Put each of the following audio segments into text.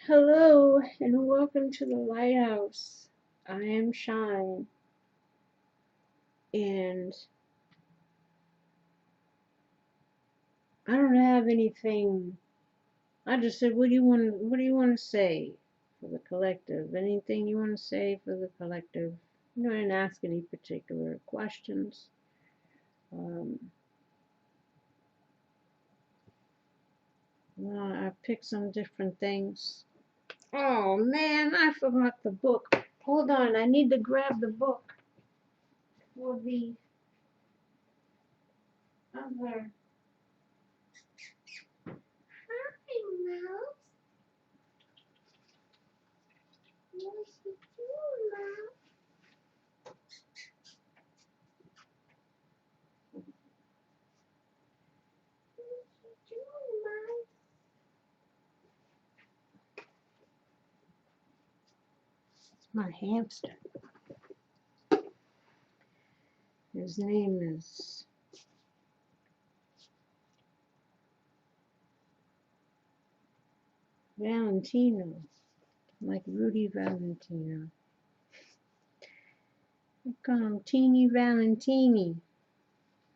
Hello and welcome to the Lighthouse. I am Shine, and I don't have anything. I just said, what do you want? What do you want to say for the collective? Anything you want to say for the collective? You didn't ask any particular questions. Um, well, I picked some different things. Oh man, I forgot the book. Hold on, I need to grab the book for the other. Hi, Mouse. What's he doing, Mouse? What's he doing, Mouse? It's my hamster. His name is Valentino, like Rudy Valentino. I call him Teeny Valentini.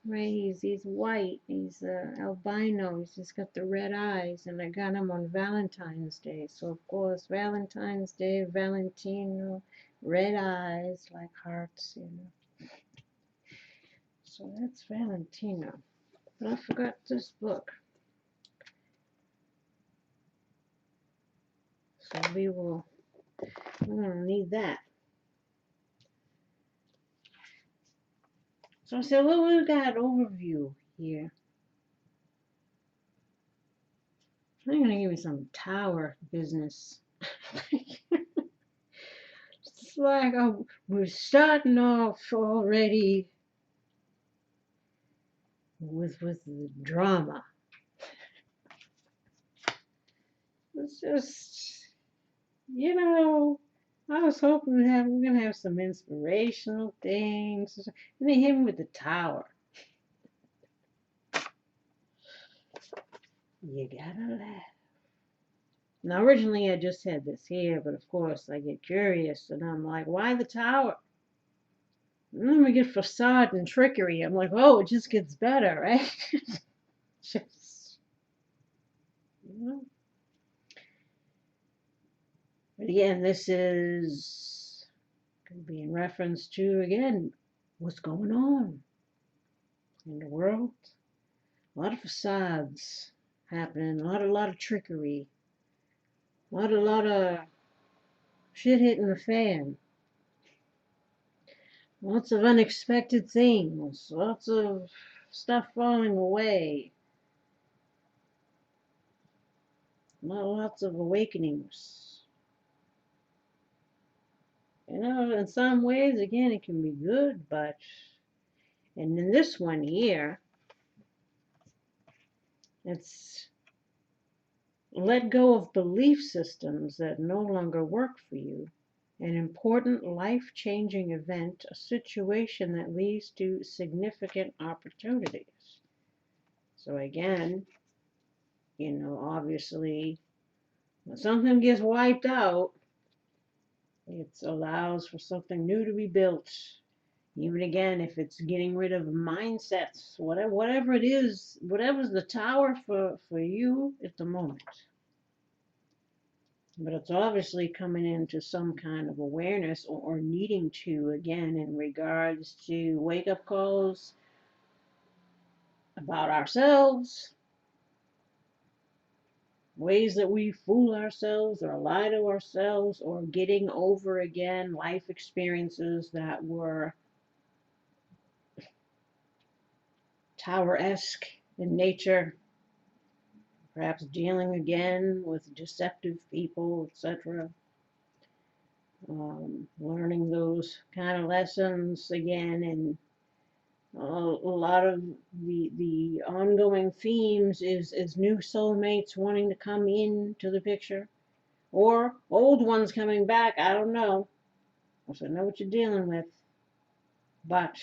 Right, he's white. He's albino. He's just got the red eyes, and I got him on Valentine's Day. So of course, Valentine's Day, Valentino, red eyes like hearts, you know. So that's Valentino. But I forgot this book. So we're gonna need that. So I said, well, we've got overview here. I'm gonna give you some tower business. It's like we're starting off already with the drama. It's just, I was hoping we're gonna have some inspirational things, and then hit me with the tower. You gotta laugh. Now, originally I just had this here, but of course I get curious and I'm like, why the tower? And then we get facade and trickery. I'm like, oh, it just gets better, right? Just, you know. But again, this is going to be in reference to, again, what's going on in the world. A lot of facades happening, a lot of trickery, a lot of shit hitting the fan. Lots of unexpected things, lots of stuff falling away, lots of awakenings. In some ways, again, it can be good, and in this one here, it's let go of belief systems that no longer work for you. An important life-changing event, a situation that leads to significant opportunities. So again, obviously, when something gets wiped out, it allows for something new to be built. Even again, if it's getting rid of mindsets, whatever it is, whatever's the tower for you at the moment. But it's obviously coming into some kind of awareness or needing to, again, in regards to wake-up calls about ourselves, ways that we fool ourselves or lie to ourselves, or getting over, again, life experiences that were tower-esque in nature, perhaps dealing again with deceptive people, etc. Learning those kind of lessons again, and a lot of the ongoing themes is new soulmates wanting to come into the picture, or old ones coming back. I don't know. I know what you're dealing with, but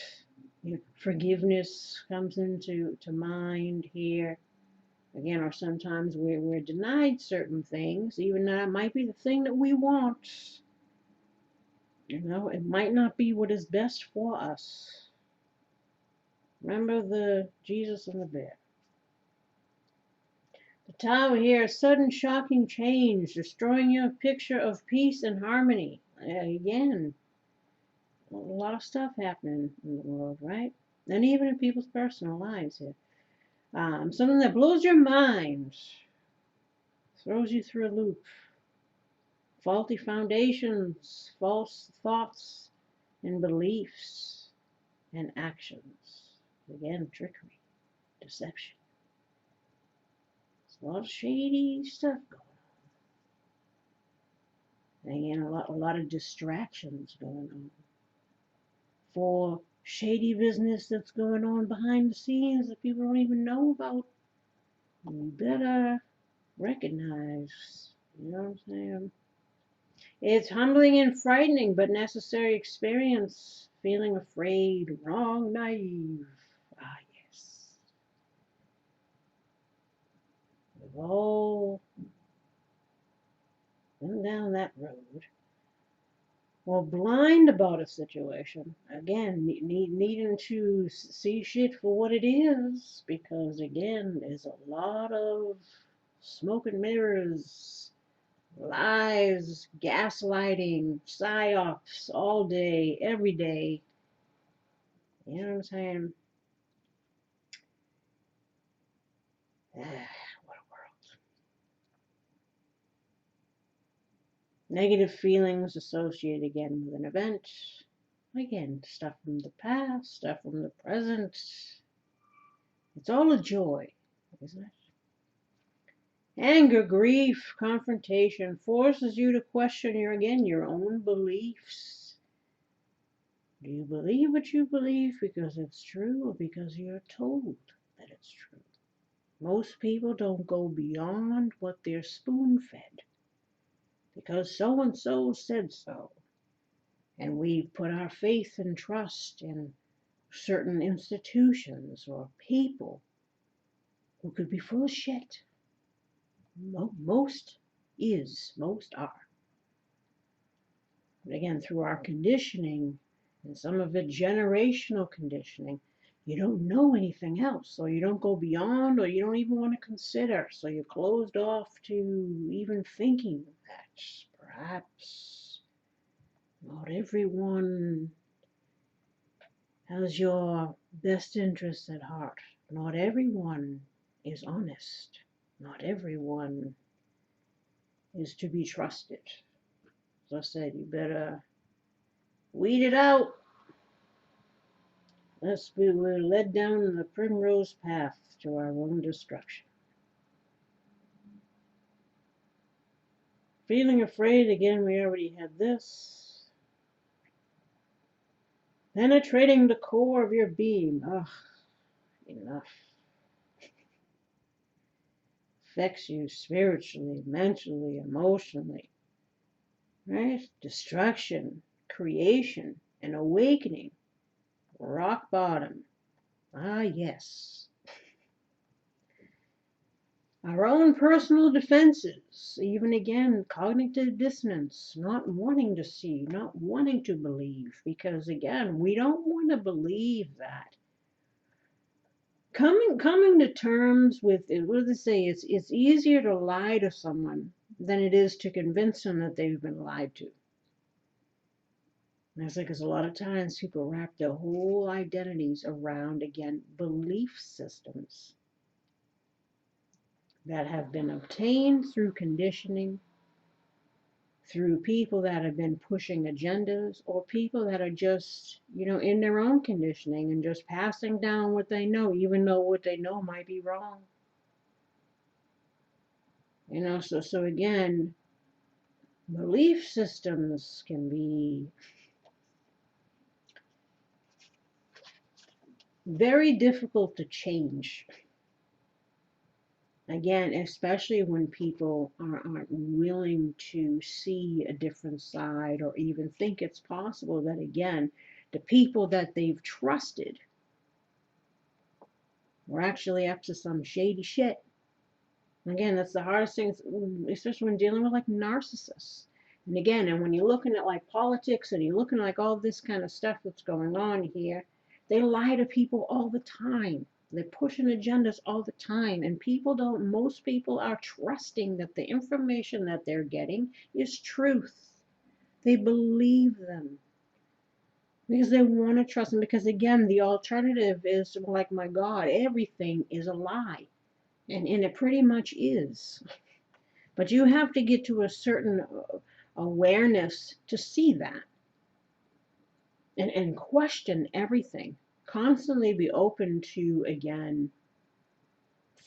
forgiveness comes into mind here. Again, or sometimes we're denied certain things, even though that might be the thing that we want. You know, it might not be what is best for us. Remember the Jesus and the bear. The Tower here, sudden shocking change, destroying your picture of peace and harmony. Again, a lot of stuff happening in the world, right? And even in people's personal lives here. Something that blows your mind, throws you through a loop. Faulty foundations, false thoughts and beliefs and actions. Again, trickery, deception. There's a lot of shady stuff going on. And again, a lot of distractions going on. For shady business that's going on behind the scenes that people don't even know about. You better recognize, you know what I'm saying? It's humbling and frightening, but necessary experience. Feeling afraid, wrong, naive. Ah, yes. We've all been down that road. Or blind about a situation. Again, needing to see shit for what it is. Because, again, there's a lot of smoke and mirrors, lies, gaslighting, psyops all day, every day. You know what I'm saying? What a world. Negative feelings associated again with an event. Again, stuff from the past, stuff from the present. It's all a joy, isn't it? Anger, grief, confrontation forces you to question your own beliefs. Do you believe what you believe because it's true or because you're told that it's true? Most people don't go beyond what they're spoon-fed because so-and-so said so. And we put our faith and trust in certain institutions or people who could be full of shit. Most are. But again, through our conditioning, and some of it generational conditioning, you don't know anything else, so you don't go beyond, or you don't even want to consider, so you're closed off to even thinking that perhaps not everyone has your best interests at heart. Not everyone is honest. Not everyone is to be trusted. As I said, you better weed it out, lest we were led down the primrose path to our own destruction. Feeling afraid, again, we already had this. Penetrating the core of your being. Ugh, enough. Affects you spiritually, mentally, emotionally. Right? Destruction, creation, and awakening. Rock bottom. Ah, yes. Our own personal defenses, even again, cognitive dissonance, not wanting to see, not wanting to believe, because again, we don't want to believe that. Coming to terms with it, what do they say? It's easier to lie to someone than it is to convince them that they've been lied to. And that's because a lot of times people wrap their whole identities around, again, belief systems that have been obtained through conditioning, through people that have been pushing agendas, or people that are just, in their own conditioning and just passing down what they know, even though what they know might be wrong. So again, belief systems can be very difficult to change. Again, especially when people aren't willing to see a different side or even think it's possible that, again, the people that they've trusted were actually up to some shady shit. Again, that's the hardest thing, especially when dealing with like narcissists. And again, and when you're looking at like politics and you're looking at like all this kind of stuff that's going on here, they lie to people all the time. They're pushing agendas all the time. And most people are trusting that the information that they're getting is truth. They believe them because they want to trust them. Because again, the alternative is like, my God, everything is a lie. And it pretty much is. But you have to get to a certain awareness to see that and question everything. Constantly be open to, again,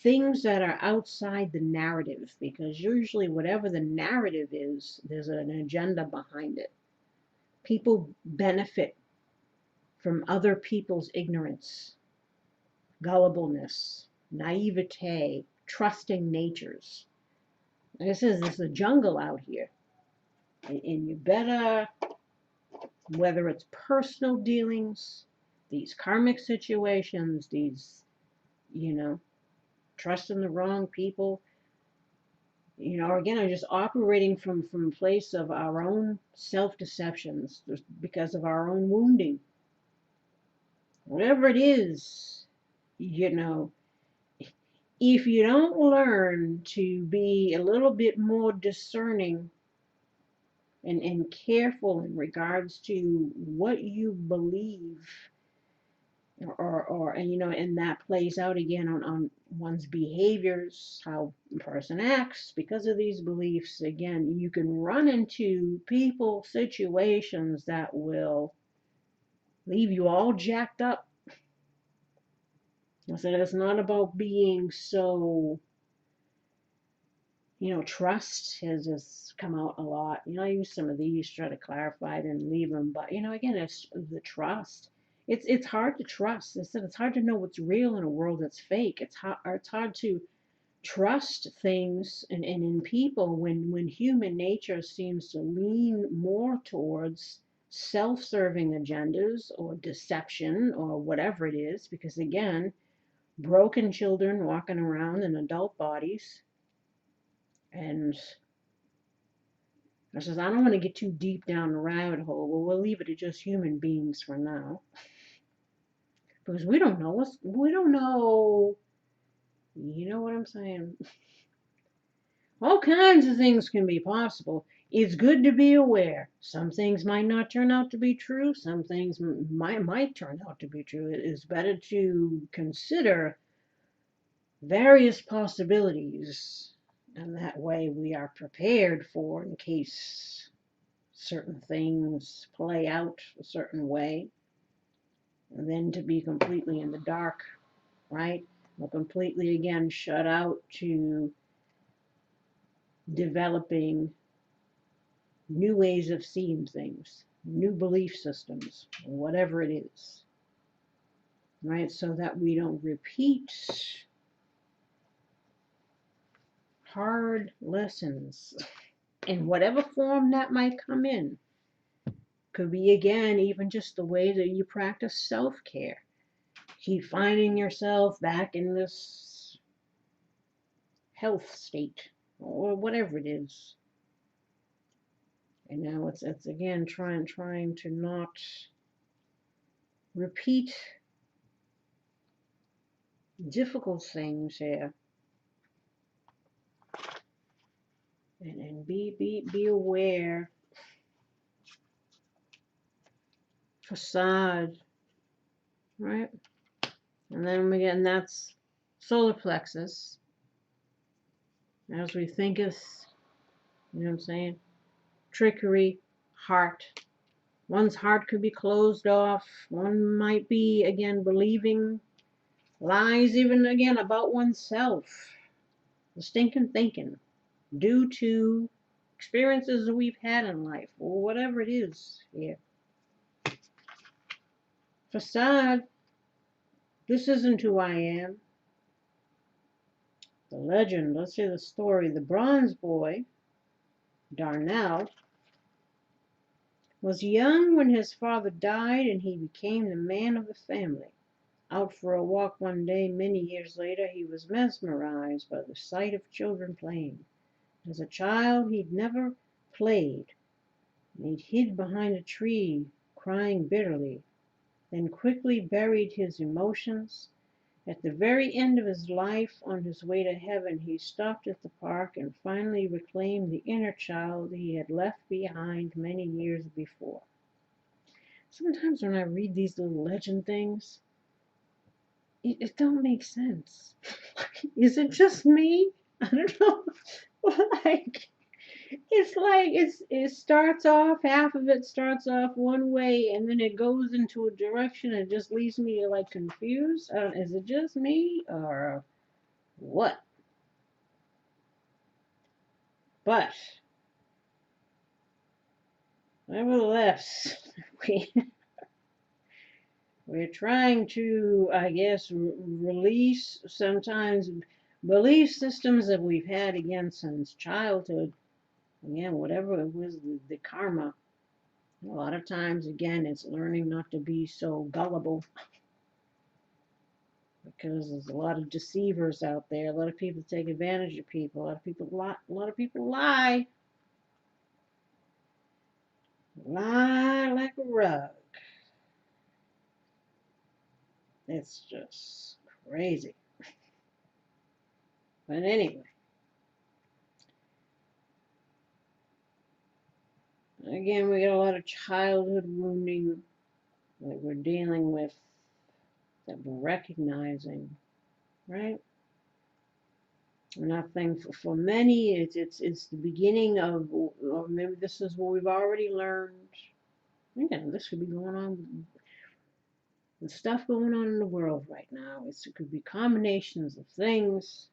things that are outside the narrative, because usually, whatever the narrative is, there's an agenda behind it. People benefit from other people's ignorance, gullibleness, naivete, trusting natures. This is a jungle out here. And you better, whether it's personal dealings, these karmic situations, these, trusting the wrong people, or again, are just operating from a place of our own self-deceptions because of our own wounding. Whatever it is, if you don't learn to be a little bit more discerning and careful in regards to what you believe, and that plays out again on one's behaviors, how a person acts because of these beliefs. Again, you can run into people, situations that will leave you all jacked up. I said it's not about being so, trust has just come out a lot. I use some of these, try to clarify it and leave them. But, again, it's the trust. It's hard to trust. I said it's hard to know what's real in a world that's fake. It's hard to trust things and in people when human nature seems to lean more towards self-serving agendas or deception or whatever it is. Because, again, broken children walking around in adult bodies. And I says, I don't want to get too deep down the rabbit hole. Well, we'll leave it to just human beings for now. Because we don't know. We don't know. You know what I'm saying? All kinds of things can be possible. It's good to be aware. Some things might not turn out to be true. Some things might turn out to be true. It is better to consider various possibilities. And that way we are prepared for in case certain things play out a certain way, and then to be completely in the dark, right? Or completely, again, shut out to developing new ways of seeing things, new belief systems, whatever it is, right? So that we don't repeat hard lessons in whatever form that might come in. Could be, again, even just the way that you practice self-care. Keep finding yourself back in this health state or whatever it is. And now it's again trying to not repeat difficult things here. And be aware. Facade, right? And then again, that's solar plexus. As we thinketh, you know what I'm saying? Trickery, heart. One's heart could be closed off. One might be, again, believing lies, even again, about oneself. The stinking thinking, due to experiences that we've had in life, or whatever it is here. Facade, this isn't who I am. The legend, let's say the story. The bronze boy, Darnell, was young when his father died and he became the man of the family. Out for a walk one day, many years later, he was mesmerized by the sight of children playing. As a child, he'd never played, and he'd hid behind a tree, crying bitterly, then quickly buried his emotions. At the very end of his life, on his way to heaven, he stopped at the park and finally reclaimed the inner child he had left behind many years before. Sometimes when I read these little legend things, it don't make sense. Is it just me? I don't know. Like it starts off, half of it starts off one way and then it goes into a direction and just leaves me like confused. Is it just me or what? But nevertheless, we're trying to, I guess, release sometimes belief systems that we've had again since childhood. Again, whatever it was, the karma. A lot of times, again, it's learning not to be so gullible because there's a lot of deceivers out there. A lot of people take advantage of people. A lot of people lie. A lot of people lie. Lie like a rug. It's just crazy. But anyway, again, we got a lot of childhood wounding that we're dealing with, that we're recognizing, right? And I think for many, it's the beginning of, or maybe this is what we've already learned. Again, this could be going on, the stuff going on in the world right now. It could be combinations of things,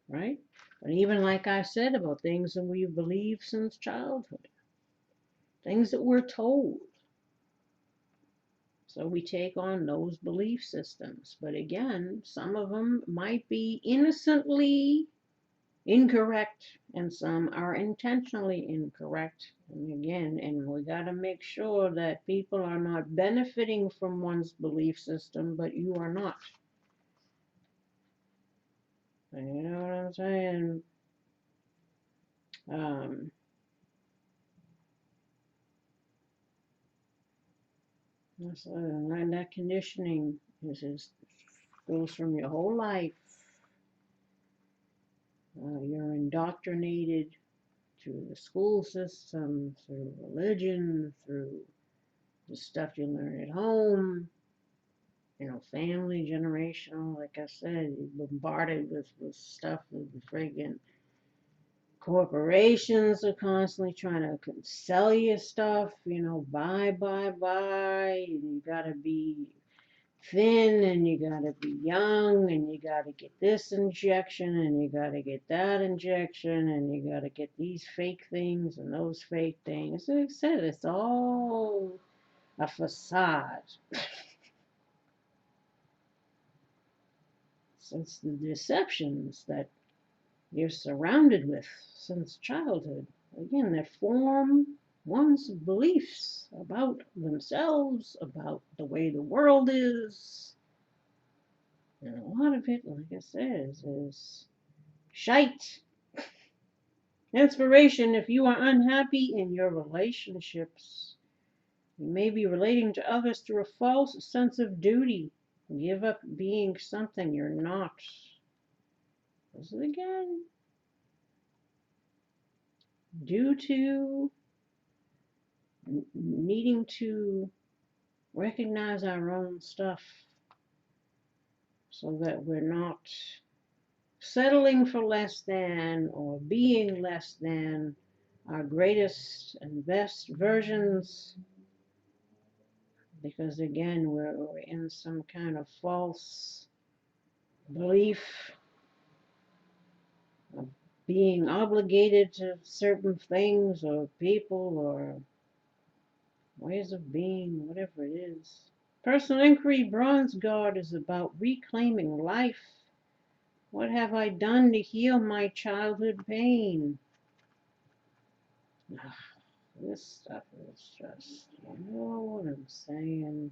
right? But even like I said about things that we've believed since childhood, things that we're told. So we take on those belief systems. But again, some of them might be innocently incorrect and some are intentionally incorrect. And again, and we got to make sure that people are not benefiting from one's belief system, but you are not. You know what I'm saying? That conditioning goes from your whole life. You're indoctrinated through the school system, through religion, through the stuff you learn at home, family, generational. Like I said, you're bombarded with stuff with the friggin' corporations are constantly trying to sell you stuff, buy, buy, buy. And you gotta be thin and you gotta be young and you gotta get this injection and you gotta get that injection and you gotta get these fake things and those fake things. Like I said, it's all a facade. It's the deceptions that you're surrounded with since childhood, again, that form one's beliefs about themselves, about the way the world is. And a lot of it, like I said, is shite. Inspiration: if you are unhappy in your relationships, you may be relating to others through a false sense of duty. Give up being something you're not. This is again due to needing to recognize our own stuff so that we're not settling for less than or being less than our greatest and best versions, because again we're in some kind of false belief of being obligated to certain things or people or ways of being, whatever it is. Personal inquiry bronze guard is about reclaiming life. What have I done to heal my childhood pain? This stuff is just, you know what I'm saying?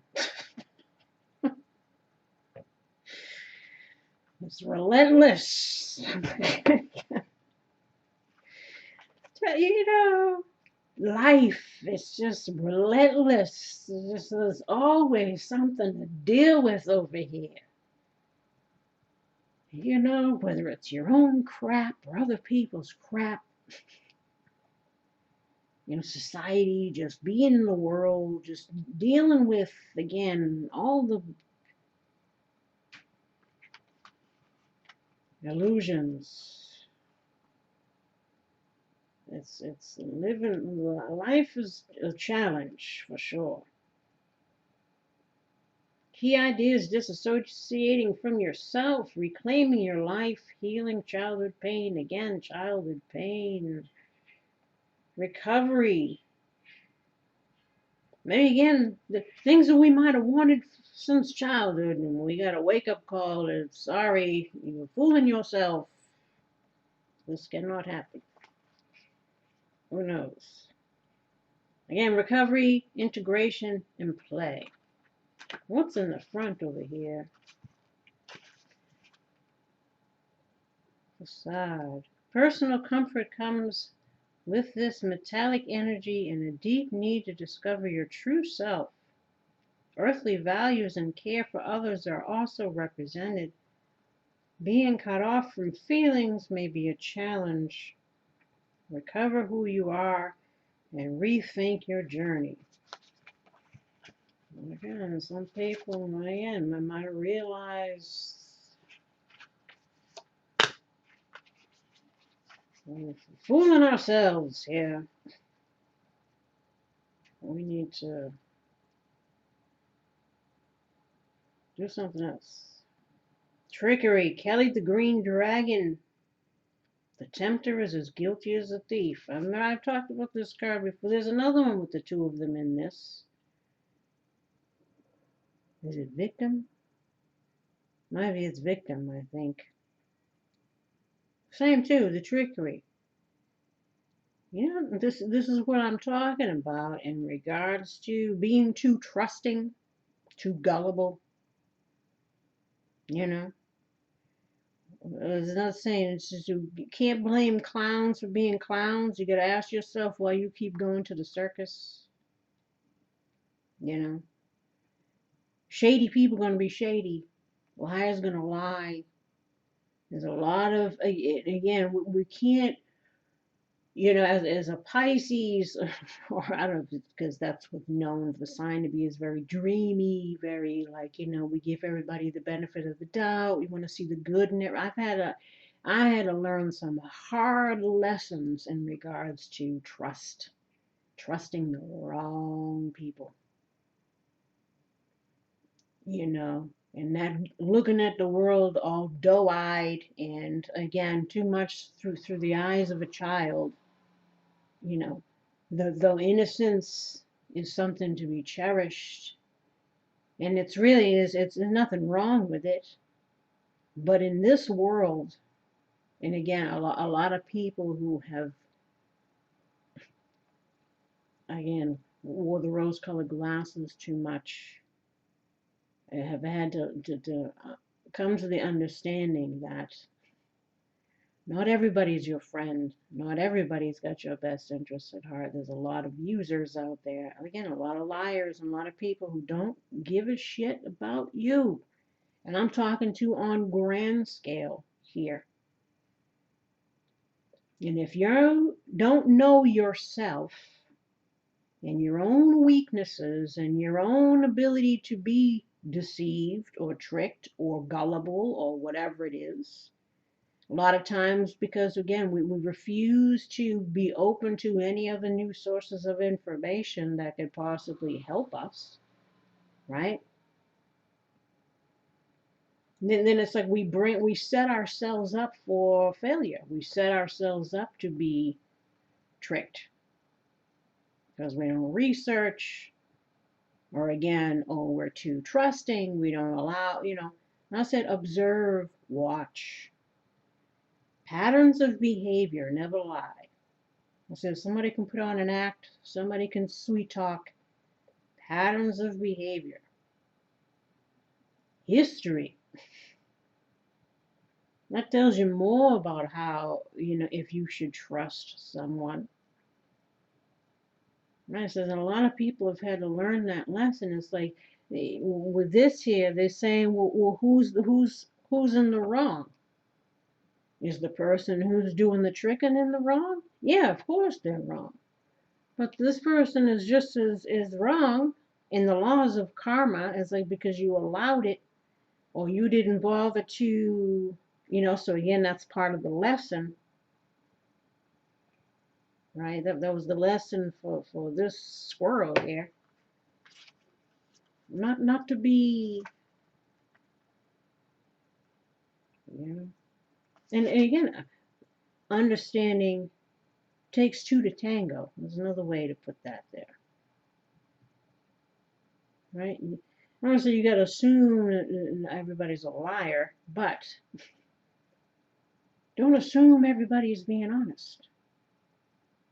It's relentless. You know, life is just relentless. There's always something to deal with over here. You know, whether it's your own crap or other people's crap. You know, society, just being in the world, just dealing with, again, all the illusions. It's living, life is a challenge for sure. Key idea is disassociating from yourself, reclaiming your life, healing childhood pain, again, childhood pain, recovery. Maybe again, the things that we might have wanted since childhood, and we got a wake-up call that, sorry, you were fooling yourself. This cannot happen. Who knows? Again, recovery, integration, and play. What's in the front over here? Facade. Personal comfort comes with this metallic energy and a deep need to discover your true self. Earthly values and care for others are also represented. Being cut off from feelings may be a challenge. Recover who you are and rethink your journey. Again, some people, again, might realize we're fooling ourselves here. We need to do something else. Trickery. Kelly the Green Dragon. The tempter is as guilty as the thief. I've talked about this card before. There's another one with the two of them in this. Is it victim? Maybe it's victim, I think. Same too, the trickery. You know, this is what I'm talking about in regards to being too trusting, too gullible. You know, there's another saying. It's just you can't blame clowns for being clowns. You got to ask yourself why you keep going to the circus. You know, shady people are going to be shady. Liars going to lie. There's a lot of, again, we can't, you know, as a Pisces, or I don't know, because that's what's known the sign to be, is very dreamy, very like, you know, we give everybody the benefit of the doubt. We want to see the good in it. I had to learn some hard lessons in regards to trusting the wrong people, you know, and that looking at the world all doe-eyed and again too much through the eyes of a child. You know, though innocence is something to be cherished, and it's really is, it's nothing wrong with it. But in this world, and again, a lot of people who have, again, wore the rose-colored glasses too much, have had to come to the understanding that not everybody's your friend. Not everybody's got your best interests at heart. There's a lot of users out there. Again, a lot of liars and a lot of people who don't give a shit about you. And I'm talking to on grand scale here. And if you don't know yourself and your own weaknesses and your own ability to be deceived or tricked or gullible or whatever it is, a lot of times because, again, we refuse to be open to any other new sources of information that could possibly help us, right? Then it's like we set ourselves up for failure. We set ourselves up to be tricked because we don't research, or again, oh, we're too trusting. We don't allow, you know. I said observe, watch. Patterns of behavior never lie. I said somebody can put on an act, somebody can sweet talk. Patterns of behavior. History. That tells you more about how, if you should trust someone. Right? It says, and a lot of people have had to learn that lesson. It's like with this here, they're saying, well, who's in the wrong? Is the person who's doing the tricking in the wrong? Yeah, of course they're wrong. But this person is just as wrong in the laws of karma as like because you allowed it or you didn't bother to, so again, that's part of the lesson, right? That was the lesson for this squirrel here. Not to be, and again, understanding takes two to tango. There's another way to put that there, right? Honestly, you got to assume everybody's a liar, but don't assume everybody is being honest.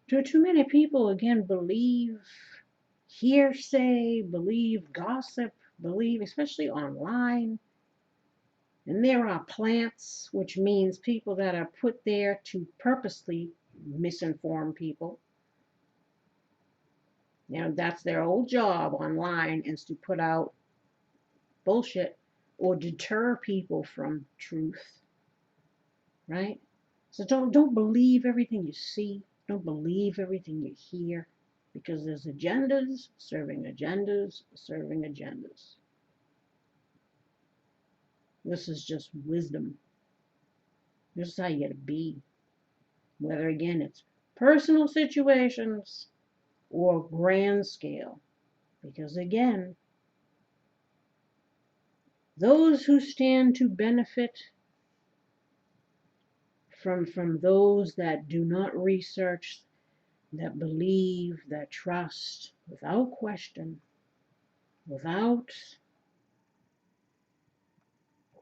Too many people, again, believe hearsay, believe gossip, believe, especially online. And there are plants, which means people that are put there to purposely misinform people. That's their whole job online, is to put out bullshit or deter people from truth, right? So don't believe everything you see. Don't believe everything you hear, because there's agendas serving agendas serving agendas. This is just wisdom. This is how you got to be. Whether, again, it's personal situations or grand scale. Because, again, those who stand to benefit from those that do not research, that believe, that trust without question, without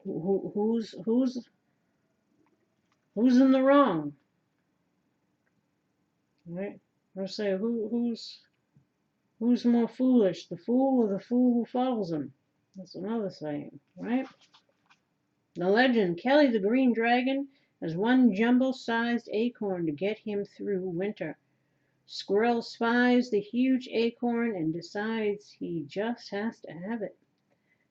who's in the wrong, right? Or say who's more foolish, the fool or the fool who follows him? That's another saying, right? The legend: Kelly the Green Dragon has one jumbo-sized acorn to get him through winter. Squirrel spies the huge acorn and decides he just has to have it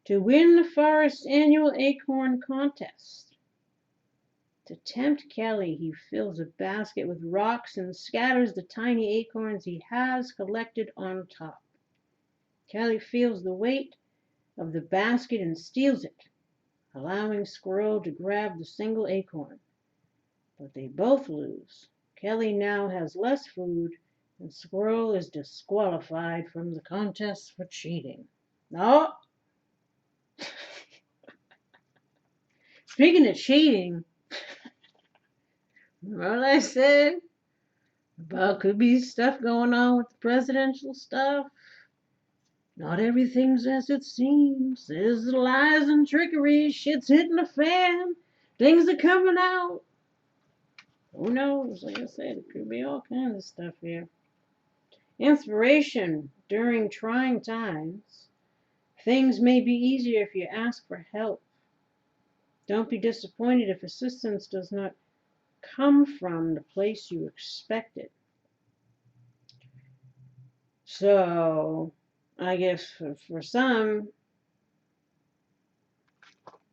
to win the forest's annual acorn contest. To tempt Kelly, he fills a basket with rocks and scatters the tiny acorns he has collected on top. Kelly feels the weight of the basket and steals it, allowing Squirrel to grab the single acorn. But they both lose. Kelly now has less food, and Squirrel is disqualified from the contest for cheating. Oh! Speaking of cheating, remember what I said about could be stuff going on with the presidential stuff? Not everything's as it seems. There's lies and trickery. Shit's hitting the fan. Things are coming out. Who knows? Like I said, it could be all kinds of stuff here. Inspiration during trying times. Things may be easier if you ask for help. Don't be disappointed if assistance does not come from the place you expected. So, I guess for some,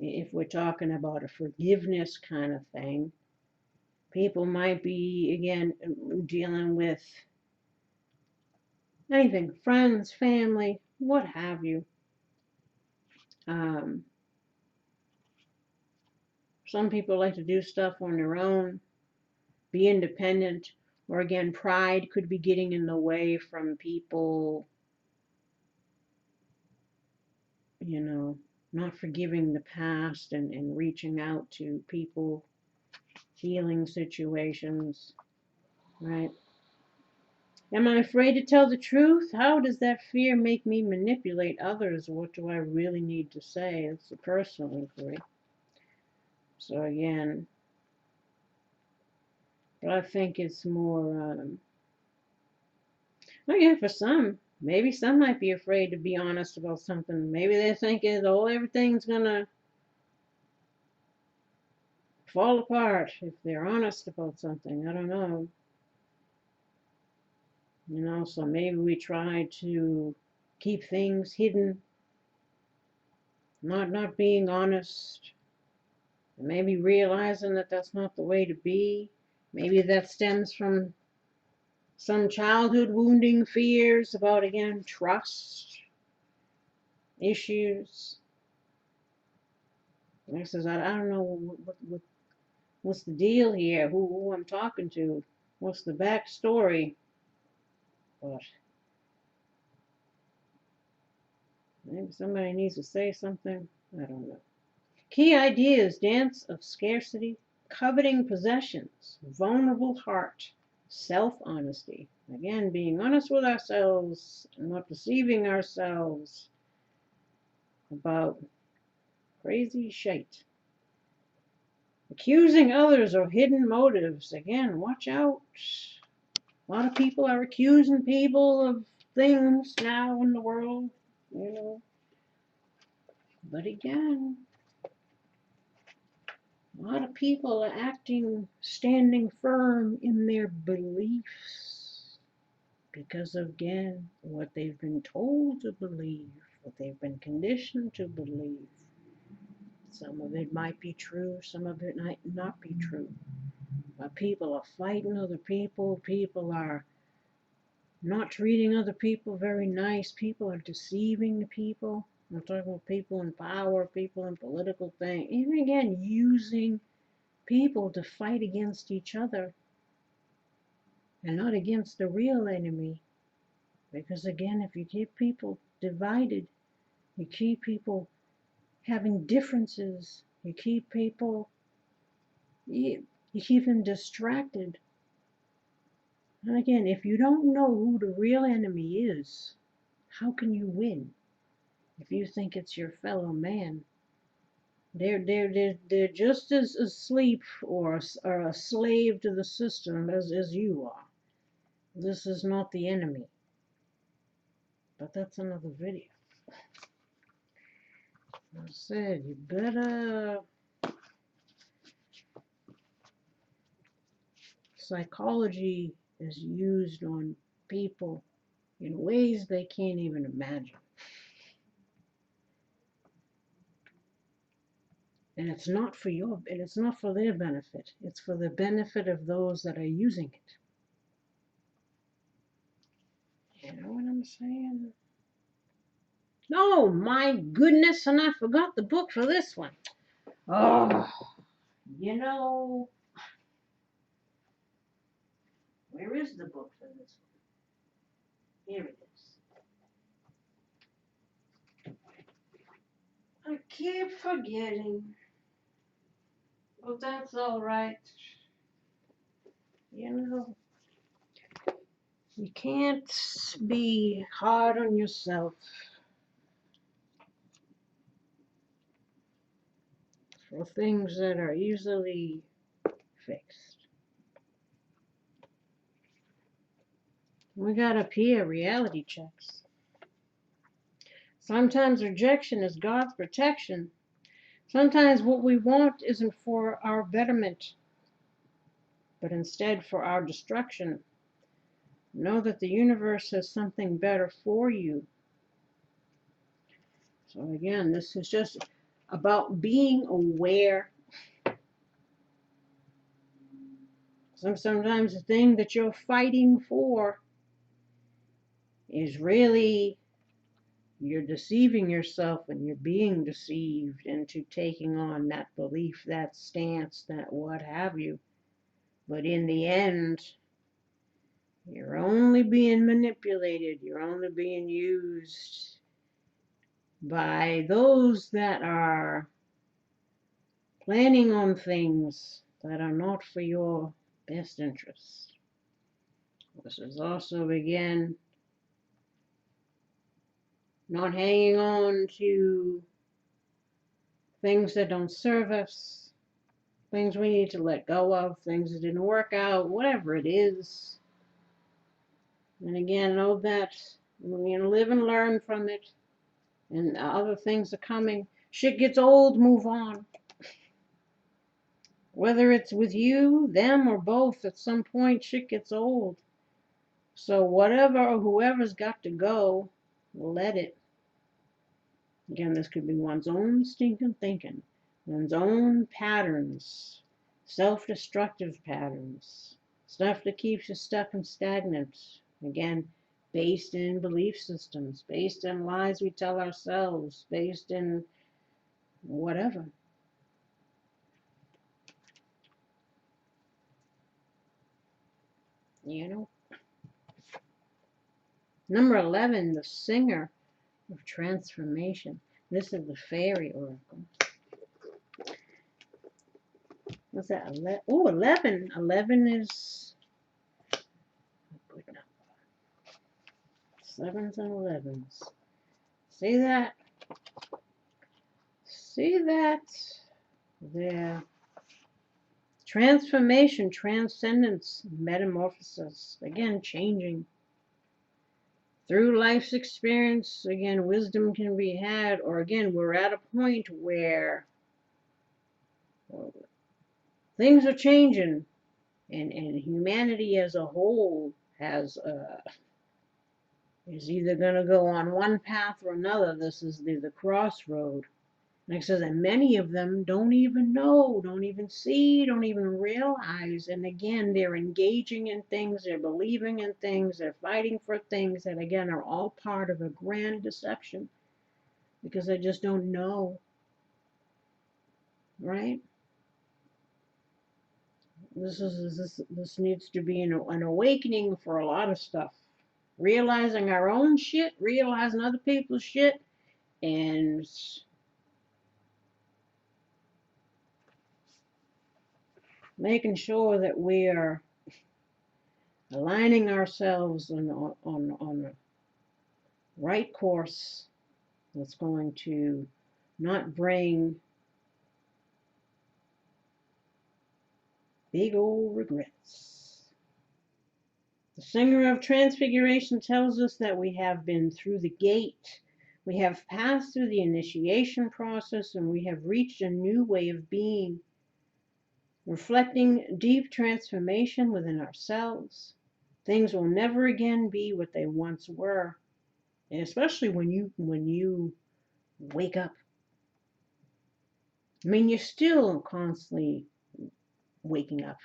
if we're talking about a forgiveness kind of thing, people might be, again, dealing with anything, friends, family, what have you. Some people like to do stuff on their own, be independent, or again, pride could be getting in the way from people, not forgiving the past and reaching out to people, healing situations, right? Am I afraid to tell the truth? How does that fear make me manipulate others? What do I really need to say? It's a personal inquiry. So again, but I think it's more, again, for some, maybe some might be afraid to be honest about something. Maybe they're thinking, oh, everything's gonna fall apart if they're honest about something. I don't know. So maybe we try to keep things hidden, not being honest, and maybe realizing that that's not the way to be. Maybe that stems from some childhood wounding fears about, again, trust issues. Like I says, I don't know what's the deal here, who I'm talking to, what's the backstory, but maybe somebody needs to say something. I don't know. Key ideas: dance of scarcity, coveting possessions, vulnerable heart, self-honesty. Again, being honest with ourselves and not deceiving ourselves about crazy shite. Accusing others of hidden motives. Again, watch out. A lot of people are accusing people of things now in the world, But again, a lot of people are standing firm in their beliefs because of, again, what they've been told to believe, what they've been conditioned to believe. Some of it might be true, some of it might not be true. But people are fighting other people. People are not treating other people very nice. People are deceiving the people. I'm talking about people in power, people in political things. Even again, using people to fight against each other and not against the real enemy. Because again, if you keep people divided, you keep people having differences, you keep them distracted. And again, if you don't know who the real enemy is, how can you win? If you think it's your fellow man, they're just as asleep or a slave to the system as you are. This is not the enemy. But that's another video. I said, you better. Psychology is used on people in ways they can't even imagine. And it's not for their benefit. It's for the benefit of those that are using it. You know what I'm saying? Oh my goodness, and I forgot the book for this one. Oh, where is the book for this one? Here it is. I keep forgetting. But that's all right. You can't be hard on yourself for things that are easily fixed. We got up here reality checks. Sometimes rejection is God's protection. Sometimes what we want isn't for our betterment, but instead for our destruction. Know that the universe has something better for you. So again, this is just about being aware. Sometimes the thing that you're fighting for is really, you're deceiving yourself and you're being deceived into taking on that belief, that stance, that what have you. But in the end, you're only being manipulated. You're only being used by those that are planning on things that are not for your best interest. This is also, again, not hanging on to things that don't serve us, things we need to let go of, things that didn't work out, whatever it is. And again, know that live and learn from it, and other things are coming. Shit gets old, move on. Whether it's with you, them, or both, at some point shit gets old. So whatever or whoever's got to go, let it. Again, this could be one's own stinking thinking, one's own patterns, self-destructive patterns, stuff that keeps you stuck and stagnant. Again, based in belief systems, based in lies we tell ourselves, based in whatever. You know? Number 11, the singer of transformation. This is the fairy oracle. What's that? Oh, 11. 11 is a good number. 7s and 11s. See that? See that? There. Transformation, transcendence, metamorphosis. Again, changing. Through life's experience, again, wisdom can be had, or again, we're at a point where things are changing, and humanity as a whole has is either going to go on one path or another. This is the crossroad. Like I said, and many of them don't even know, don't even see, don't even realize. And again, they're engaging in things, they're believing in things, they're fighting for things that, again, are all part of a grand deception because they just don't know, right? This needs to be an awakening for a lot of stuff. Realizing our own shit, realizing other people's shit, and making sure that we are aligning ourselves on a right course that's going to not bring big old regrets. The singer of transfiguration tells us that we have been through the gate. We have passed through the initiation process and we have reached a new way of being, reflecting deep transformation within ourselves. Things will never again be what they once were. And especially when you wake up. I mean, you're still constantly waking up.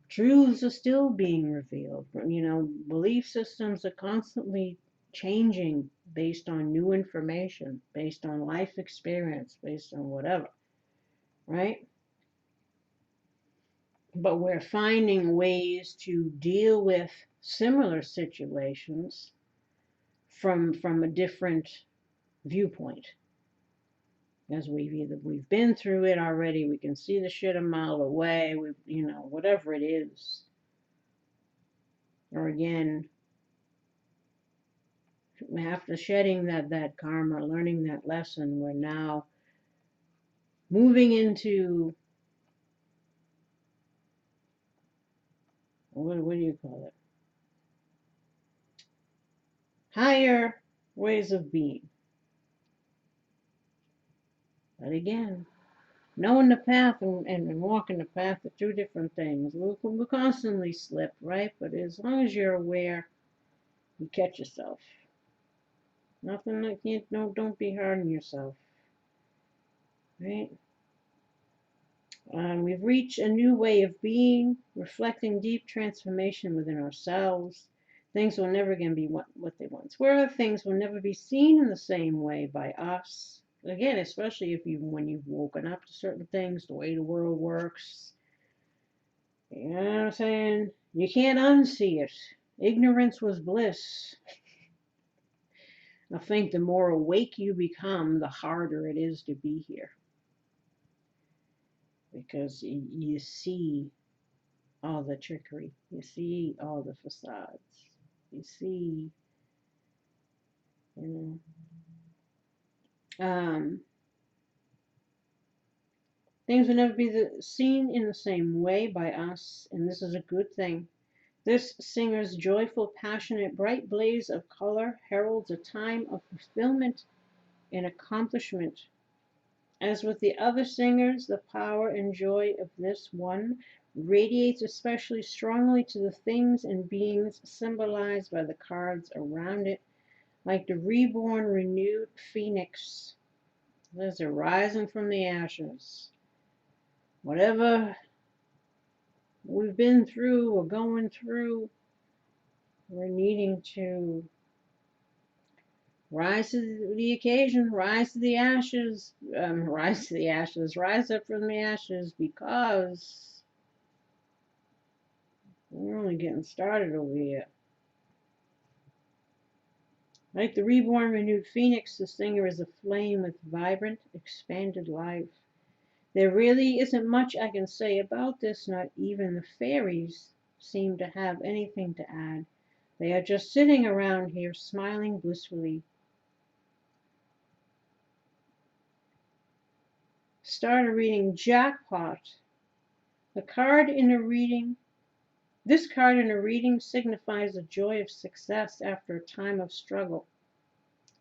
Truths are still being revealed. You know, belief systems are constantly changing based on new information, based on life experience, based on whatever, right? But we're finding ways to deal with similar situations from a different viewpoint. As we've been through it already, we can see the shit a mile away, whatever it is. Or again, after shedding that karma, learning that lesson, we're now moving into, what do you call it? Higher ways of being. But again, knowing the path and walking the path are two different things. We'll constantly slip, right? But as long as you're aware, you catch yourself. Nothing like you. No, don't be hard on yourself. Right? We've reached a new way of being, reflecting deep transformation within ourselves. Things will never again be what they once were. Things will never be seen in the same way by us. Again, especially when you've woken up to certain things, the way the world works. You know what I'm saying? You can't unsee it. Ignorance was bliss. I think the more awake you become, the harder it is to be here. Because you see all the trickery. You see all the facades. You see, you know, things will never be seen in the same way by us, and this is a good thing. This singer's joyful, passionate, bright blaze of color heralds a time of fulfillment and accomplishment. As with the other singers, the power and joy of this one radiates especially strongly to the things and beings symbolized by the cards around it, like the reborn, renewed phoenix. There's a rising from the ashes. Whatever we've been through or going through, we're needing to rise to the occasion, rise to the ashes, rise to the ashes, rise up from the ashes, because we're only getting started over here. Like the reborn, renewed phoenix, the singer is aflame with vibrant, expanded life. There really isn't much I can say about this, not even the fairies seem to have anything to add. They are just sitting around here, smiling blissfully. Started reading Jackpot. The card in a reading, this card in a reading signifies the joy of success after a time of struggle.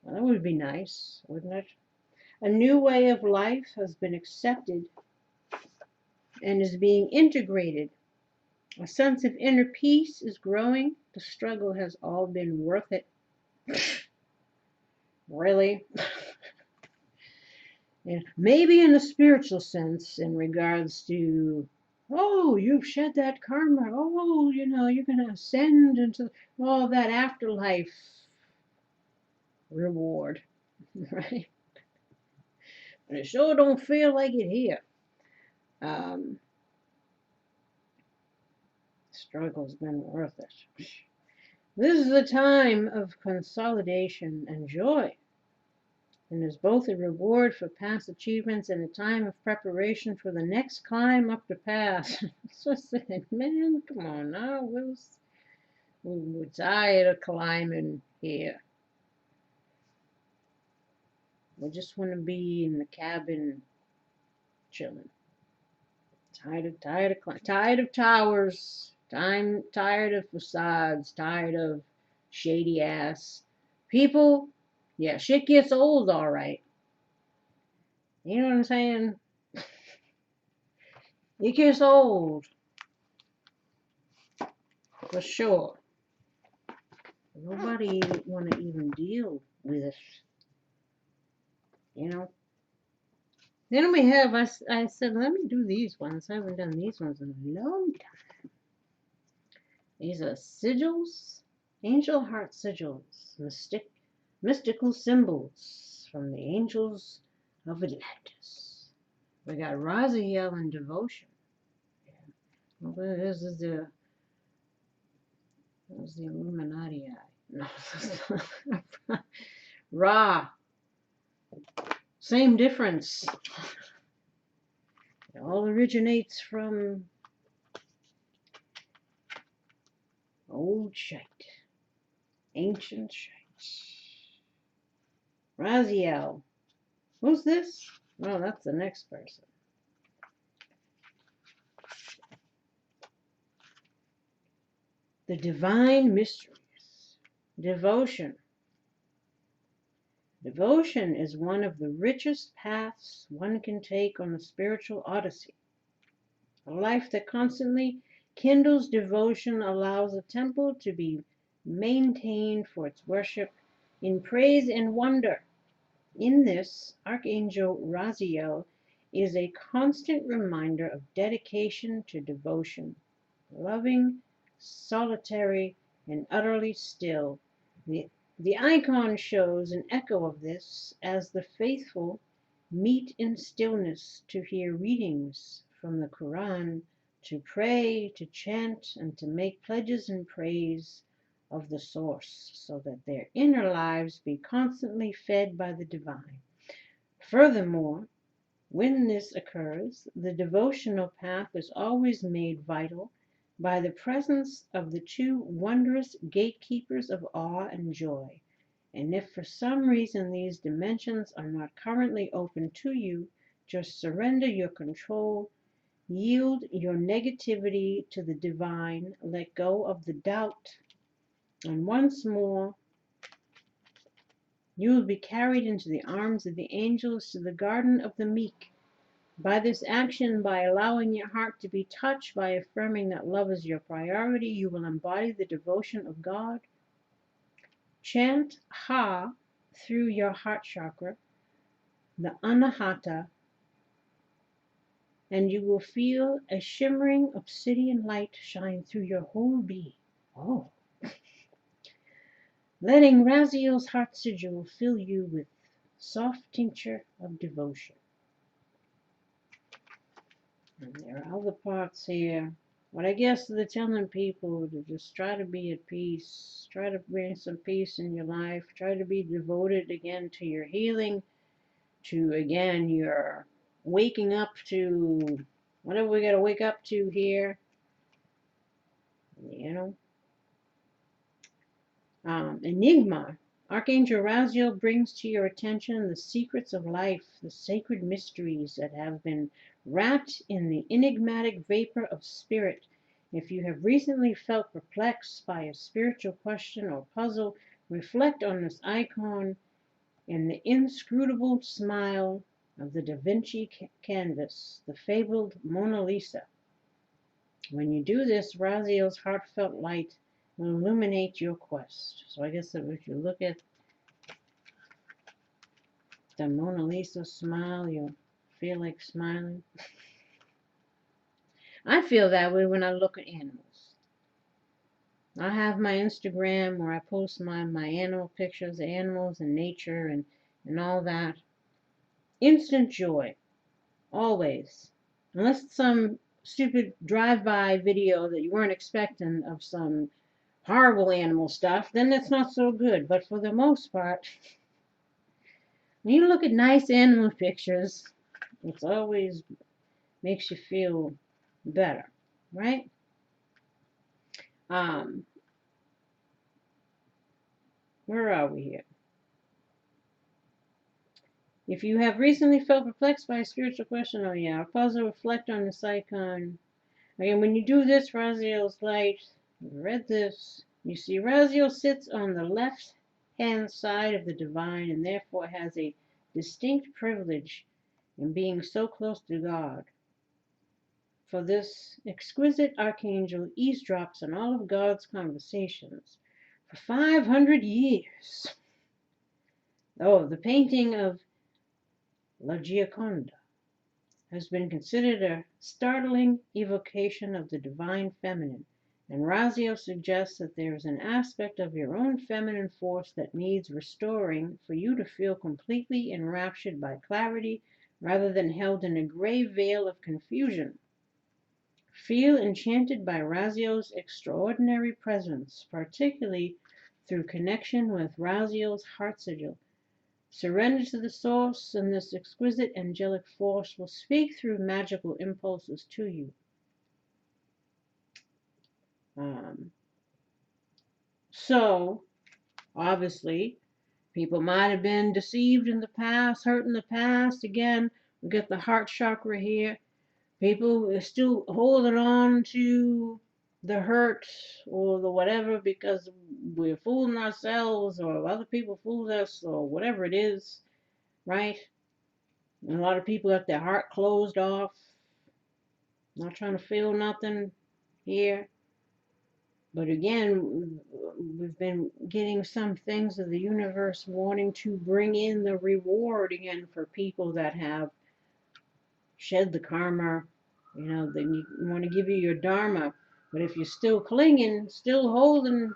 Well, that would be nice, wouldn't it? A new way of life has been accepted and is being integrated. A sense of inner peace is growing. The struggle has all been worth it. Really? And maybe in a spiritual sense, in regards to, oh, you've shed that karma. Oh, you're going to ascend into all that afterlife reward, right? But it sure don't feel like it here. Struggle's been worth it. This is a time of consolidation and joy, and is both a reward for past achievements and a time of preparation for the next climb up the path. So I said, man, come on now, we're tired of climbing here. We just want to be in the cabin chilling. Tired of towers, tired of facades, tired of shady ass people. Yeah, shit gets old, all right. You know what I'm saying? It gets old, for sure. Nobody want to even deal with it, you know. Then we have, I said, let me do these ones. I haven't done these ones in a long time. These are sigils, angel heart sigils, mystical symbols from the angels of Atlantis. We got Raziel and devotion. Yeah. Well, this is the Illuminati eye. No. Ra. Same difference. It all originates from old shite. Ancient shite. Raziel. Who's this? No, that's the next person. The divine mysteries. Devotion. Devotion is one of the richest paths one can take on the spiritual odyssey. A life that constantly kindles devotion allows a temple to be maintained for its worship in praise and wonder. In this, Archangel Raziel is a constant reminder of dedication to devotion, loving, solitary, and utterly still. The icon shows an echo of this as the faithful meet in stillness to hear readings from the Quran, to pray, to chant, and to make pledges in praise of the source, so that their inner lives be constantly fed by the divine. Furthermore, when this occurs, the devotional path is always made vital by the presence of the two wondrous gatekeepers of awe and joy. And if for some reason these dimensions are not currently open to you, just surrender your control, yield your negativity to the divine, let go of the doubt, and once more You will be carried into the arms of the angels to the garden of the meek. By this action, by allowing your heart to be touched, by affirming that love is your priority, you will embody the devotion of God. Chant Ha through your heart chakra, the Anahata, and you will feel a shimmering obsidian light shine through your whole being. Oh. Letting Raziel's heart sigil fill you with soft tincture of devotion. And there are other parts here. But I guess they're telling people to just try to be at peace. Try to bring some peace in your life. Try to be devoted again to your healing. To, again, your waking up to whatever we got to wake up to here. You know. Enigma. Archangel Raziel brings to your attention the secrets of life, the sacred mysteries that have been wrapped in the enigmatic vapor of spirit. If you have recently felt perplexed by a spiritual question or puzzle, reflect on this icon and the inscrutable smile of the Da Vinci canvas, the fabled Mona Lisa. When you do this, Raziel's heartfelt light will illuminate your quest. So I guess that if you look at the Mona Lisa smile, you'll feel like smiling. I feel that way when I look at animals. I have my Instagram where I post my animal pictures, the animals and nature and all that. Instant joy, always. Unless it's some stupid drive-by video that you weren't expecting of some horrible animal stuff, then it's not so good. But for the most part, when you look at nice animal pictures, it's always makes you feel better, right? Where are we here? If you have recently felt perplexed by a spiritual question, oh yeah, a puzzle, reflect on this icon. Again, when you do this, Raziel's light, read this, you see Raziel sits on the left-hand side of the divine and therefore has a distinct privilege in being so close to God. For this exquisite archangel eavesdrops on all of God's conversations for 500 years. Oh, the painting of La Gioconda has been considered a startling evocation of the divine feminine, and Raziel suggests that there is an aspect of your own feminine force that needs restoring for you to feel completely enraptured by clarity rather than held in a gray veil of confusion. Feel enchanted by Raziel's extraordinary presence, particularly through connection with Raziel's heart sigil. Surrender to the source, and this exquisite angelic force will speak through magical impulses to you. So, obviously, people might have been deceived in the past, hurt in the past. Again, we get the heart chakra here. People are still holding on to the hurt or the whatever because we're fooling ourselves or other people fooled us or whatever it is, right? And a lot of people got their heart closed off, not trying to feel nothing here. But again, we've been getting some things of the universe wanting to bring in the reward again for people that have shed the karma. You know, they want to give you your dharma. But if you're still clinging, still holding,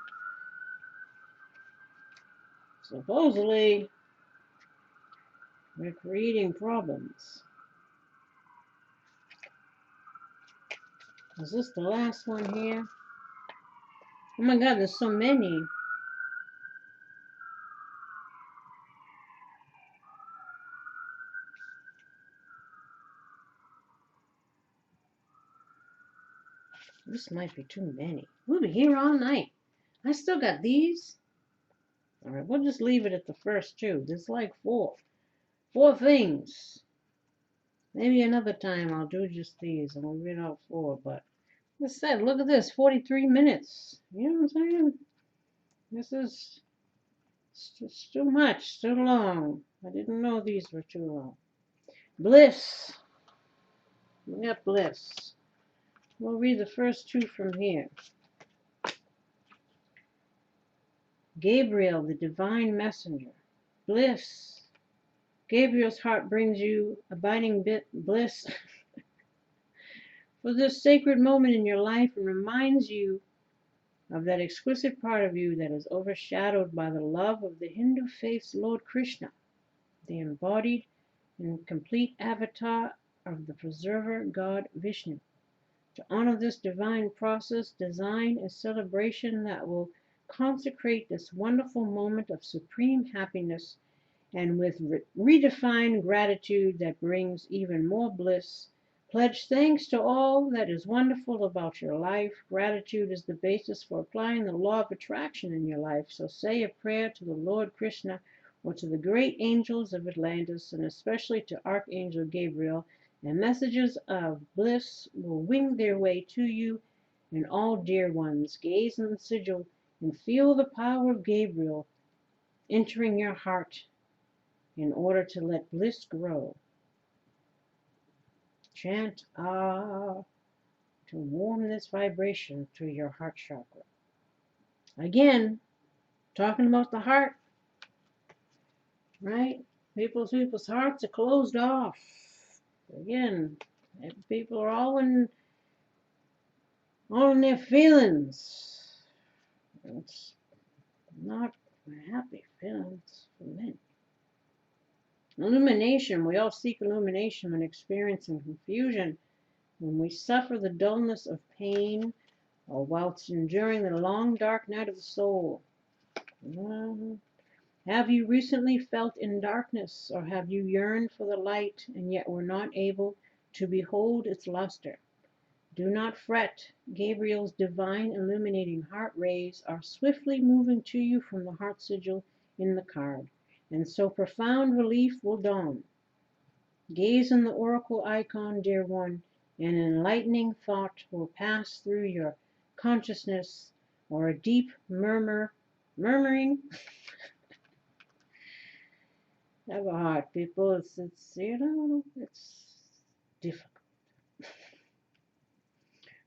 supposedly, we're creating problems. Is this the last one here? Oh my God, there's so many. This might be too many. We'll be here all night. I still got these. All right, we'll just leave it at the first two. There's like four things. Maybe another time I'll do just these and we'll read all four. But as I said, look at this, 43 minutes. You know what I'm saying? This is It's too much, too long. I didn't know these were too long. Bliss. We got bliss. We'll read the first two from here. Gabriel, the divine messenger. Bliss. Gabriel's heart brings you abiding bliss for this sacred moment in your life and reminds you of that exquisite part of you that is overshadowed by the love of the Hindu faith's Lord Krishna, the embodied and complete avatar of the preserver god Vishnu. To honor this divine process, design a celebration that will consecrate this wonderful moment of supreme happiness and with redefined gratitude that brings even more bliss. Pledge thanks to all that is wonderful about your life. Gratitude is the basis for applying the law of attraction in your life. So say a prayer to the Lord Krishna or to the great angels of Atlantis, and especially to Archangel Gabriel, and messages of bliss will wing their way to you and all dear ones. Gaze on the sigil and feel the power of Gabriel entering your heart in order to let bliss grow. Chant Ah to warm this vibration to your heart chakra. Again, talking about the heart, right? People's hearts are closed off. Again, people are all in their feelings. It's not happy feelings for many. Illumination. We all seek illumination when experiencing confusion, when we suffer the dullness of pain, or whilst enduring the long dark night of the soul. Have you recently felt in darkness, or have you yearned for the light and yet were not able to behold its luster? Do not fret. Gabriel's divine illuminating heart rays are swiftly moving to you from the heart sigil in the card, and so profound relief will dawn. Gaze on the oracle icon, dear one, and an enlightening thought will pass through your consciousness, or a deep murmuring. Have a heart, people. It's difficult.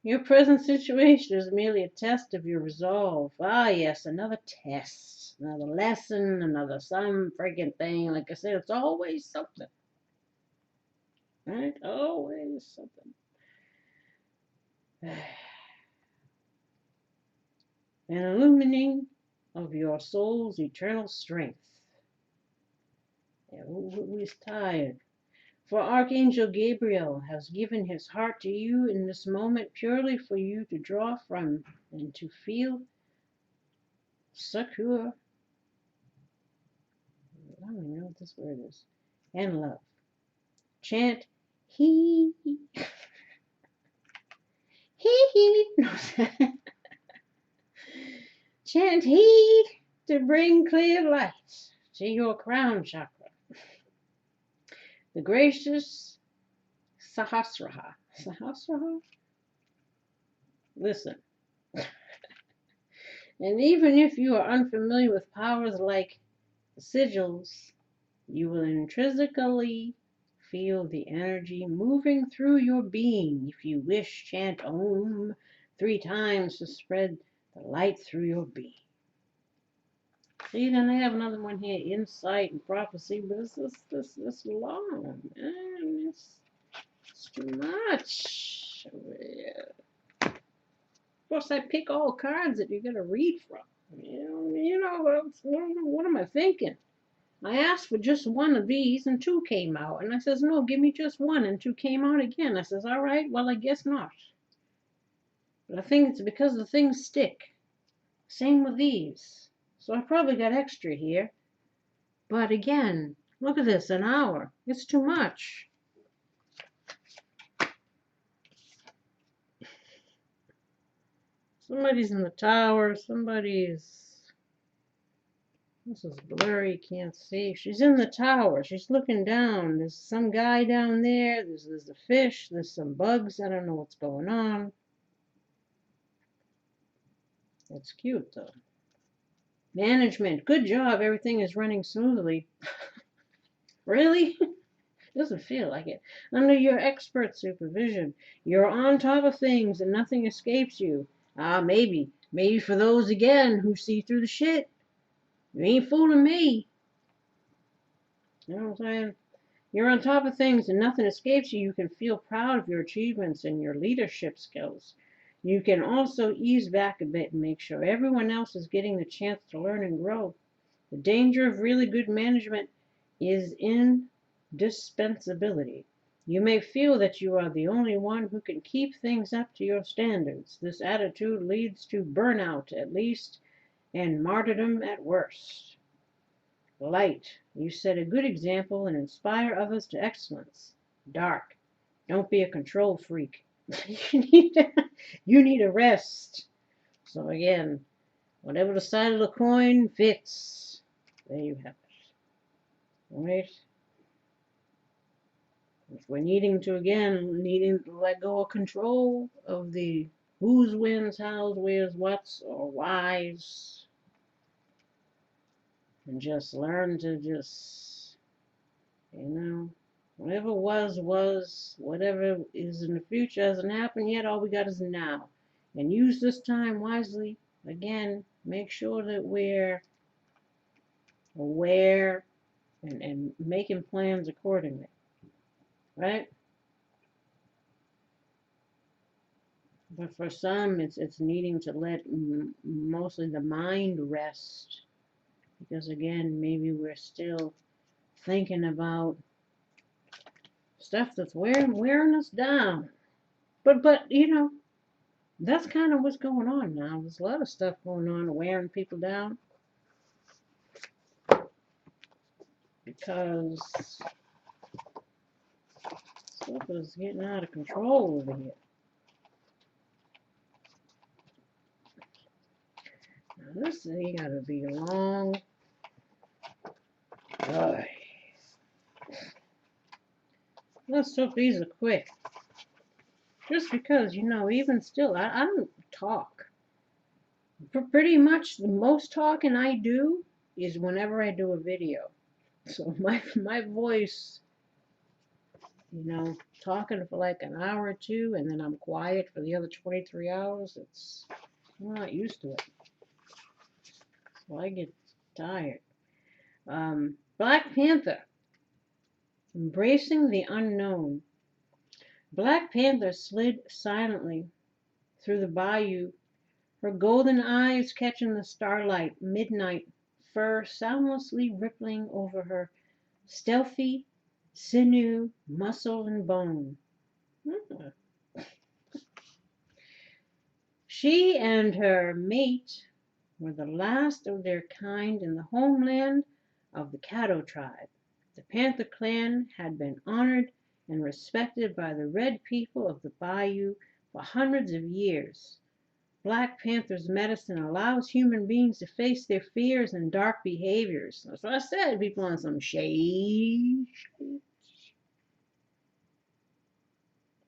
Your present situation is merely a test of your resolve. Ah, yes, another test, another lesson, another some freaking thing. Like I said, it's always something. Right? Always something. An illumining of your soul's eternal strength. Yeah, who is tired? For Archangel Gabriel has given his heart to you in this moment purely for you to draw from and to feel secure. I don't even know what this word is. And love. Chant he. He. No. Chant he to bring clear light to your crown chakra. The gracious Sahasraha. Sahasraha? Listen. And even if you are unfamiliar with powers like sigils, you will intrinsically feel the energy moving through your being. If you wish, chant Om 3 times to spread the light through your being. See, then they have another one here, insight and prophecy, but this long, man. It's too much. Of course, I pick all cards that you're gonna read from. What am I thinking? I asked for just one of these, and 2 came out, and I says, no, give me just one, and 2 came out again. I says, all right, well, I guess not. But I think it's because the things stick. Same with these. So I probably got extra here. But again, look at this, an hour. It's too much. Somebody's in the tower. This is blurry, can't see. She's in the tower. She's looking down. There's some guy down there. There's a fish. There's some bugs. I don't know what's going on. It's cute, though. Management, good job, everything is running smoothly. Really? Doesn't feel like it. Under your expert supervision, you're on top of things and nothing escapes you. Maybe. Maybe for those again who see through the shit. You ain't fooling me. You know what I'm saying? You're on top of things and nothing escapes you. You can feel proud of your achievements and your leadership skills. You can also ease back a bit and make sure everyone else is getting the chance to learn and grow. The danger of really good management is indispensability. You may feel that you are the only one who can keep things up to your standards. This attitude leads to burnout at least and martyrdom at worst. Light, you set a good example and inspire others to excellence. Dark, don't be a control freak. You need a rest. So again, whatever the side of the coin fits. There you have it. All right? If we're needing to let go of control of the who's, wins, how's, where's, what's, or why's, and just learn to just, whatever was, whatever is in the future hasn't happened yet, all we got is now. And use this time wisely. Again, make sure that we're aware and making plans accordingly. Right? But for some, it's needing to let mostly the mind rest. Because again, maybe we're still thinking about stuff that's wearing us down. But that's kind of what's going on now. There's a lot of stuff going on wearing people down. Because stuff is getting out of control over here. Now this thing gotta be long. Let's hope these are quick. Just because, even still, I don't talk. Pretty much the most talking I do is whenever I do a video. So my voice, talking for like an hour or two and then I'm quiet for the other 23 hours, I'm not used to it. So I get tired. Black Panther, embracing the unknown. Black Panther slid silently through the bayou, her golden eyes catching the starlight, midnight fur soundlessly rippling over her stealthy sinew, muscle, and bone. She and her mate were the last of their kind in the homeland of the Caddo tribe. The Panther clan had been honored and respected by the red people of the bayou for hundreds of years. Black Panther's medicine allows human beings to face their fears and dark behaviors. That's what I said. People on some shady shit.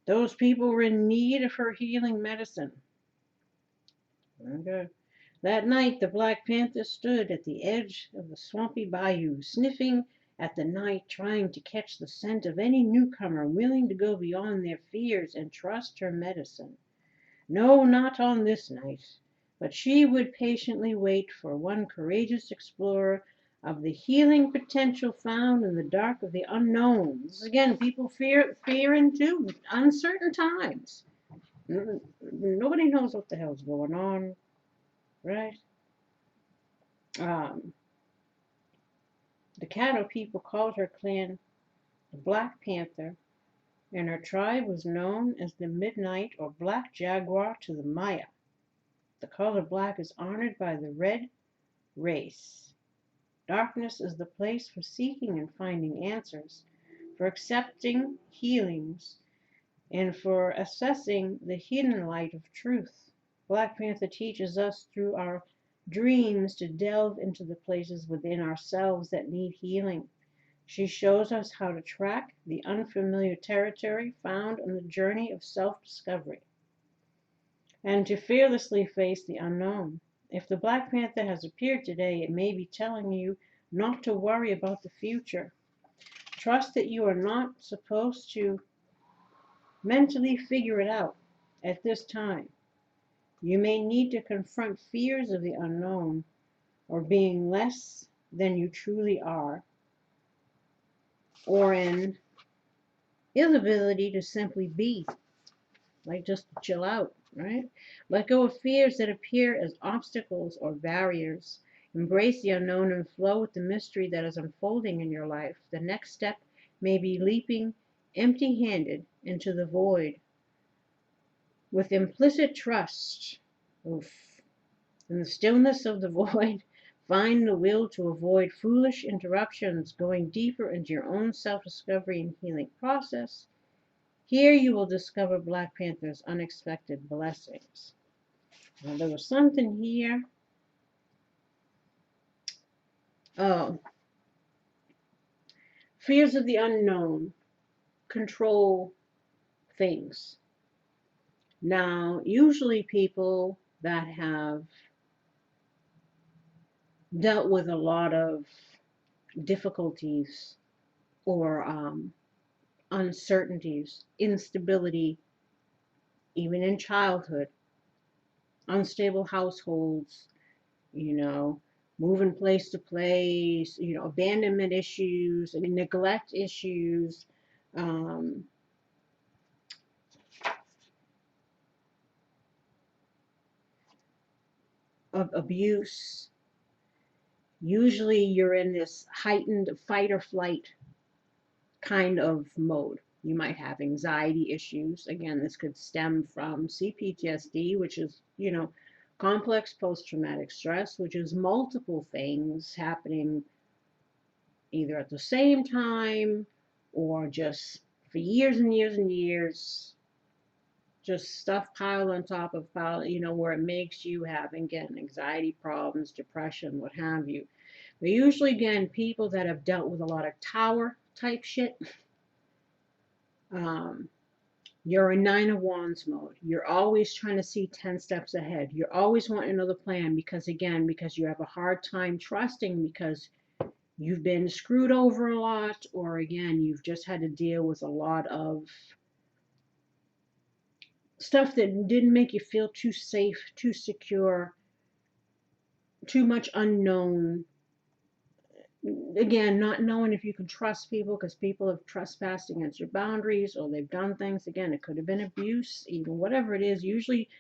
Those people were in need of her healing medicine. Okay. That night, the Black Panther stood at the edge of the swampy bayou, sniffing at the night, trying to catch the scent of any newcomer willing to go beyond their fears and trust her medicine. No, not on this night, but she would patiently wait for one courageous explorer of the healing potential found in the dark of the unknown. This is, again, people fearing too, uncertain times. Nobody knows what the hell's going on, right? The Caddo people called her clan the Black Panther, and her tribe was known as the Midnight or Black Jaguar to the Maya. The color black is honored by the red race. Darkness is the place for seeking and finding answers, for accepting healings, and for assessing the hidden light of truth. Black Panther teaches us through our dreams to delve into the places within ourselves that need healing. She shows us how to track the unfamiliar territory found on the journey of self-discovery, and to fearlessly face the unknown. If the Black Panther has appeared today, it may be telling you not to worry about the future. Trust that you are not supposed to mentally figure it out at this time. You may need to confront fears of the unknown or being less than you truly are, or an inability to simply be, like just chill out, right? Let go of fears that appear as obstacles or barriers. Embrace the unknown and flow with the mystery that is unfolding in your life. The next step may be leaping empty handed into the void with implicit trust. Oof. In the stillness of the void, find the will to avoid foolish interruptions, going deeper into your own self-discovery and healing process. Here you will discover Black Panther's unexpected blessings. Now, there was something here. Oh, fears of the unknown control things. Now, usually people that have dealt with a lot of difficulties or uncertainties, instability, even in childhood, unstable households, moving place to place, abandonment issues, neglect issues, um, of abuse. Usually you're in this heightened fight or flight kind of mode. You might have anxiety issues. Again, this could stem from CPTSD, which is, complex post-traumatic stress, which is multiple things happening either at the same time or just for years and years and years, just stuff piled on top of pile, where it makes you have, again, anxiety problems, depression, what have you. But usually, again, people that have dealt with a lot of tower type shit, you're in 9 of Wands mode. You're always trying to see 10 steps ahead. You're always wanting another plan because you have a hard time trusting because you've been screwed over a lot, or again, you've just had to deal with a lot of stuff that didn't make you feel too safe, too secure, too much unknown. Again, not knowing if you can trust people because people have trespassed against your boundaries or they've done things. Again, it could have been abuse, even whatever it is. Usually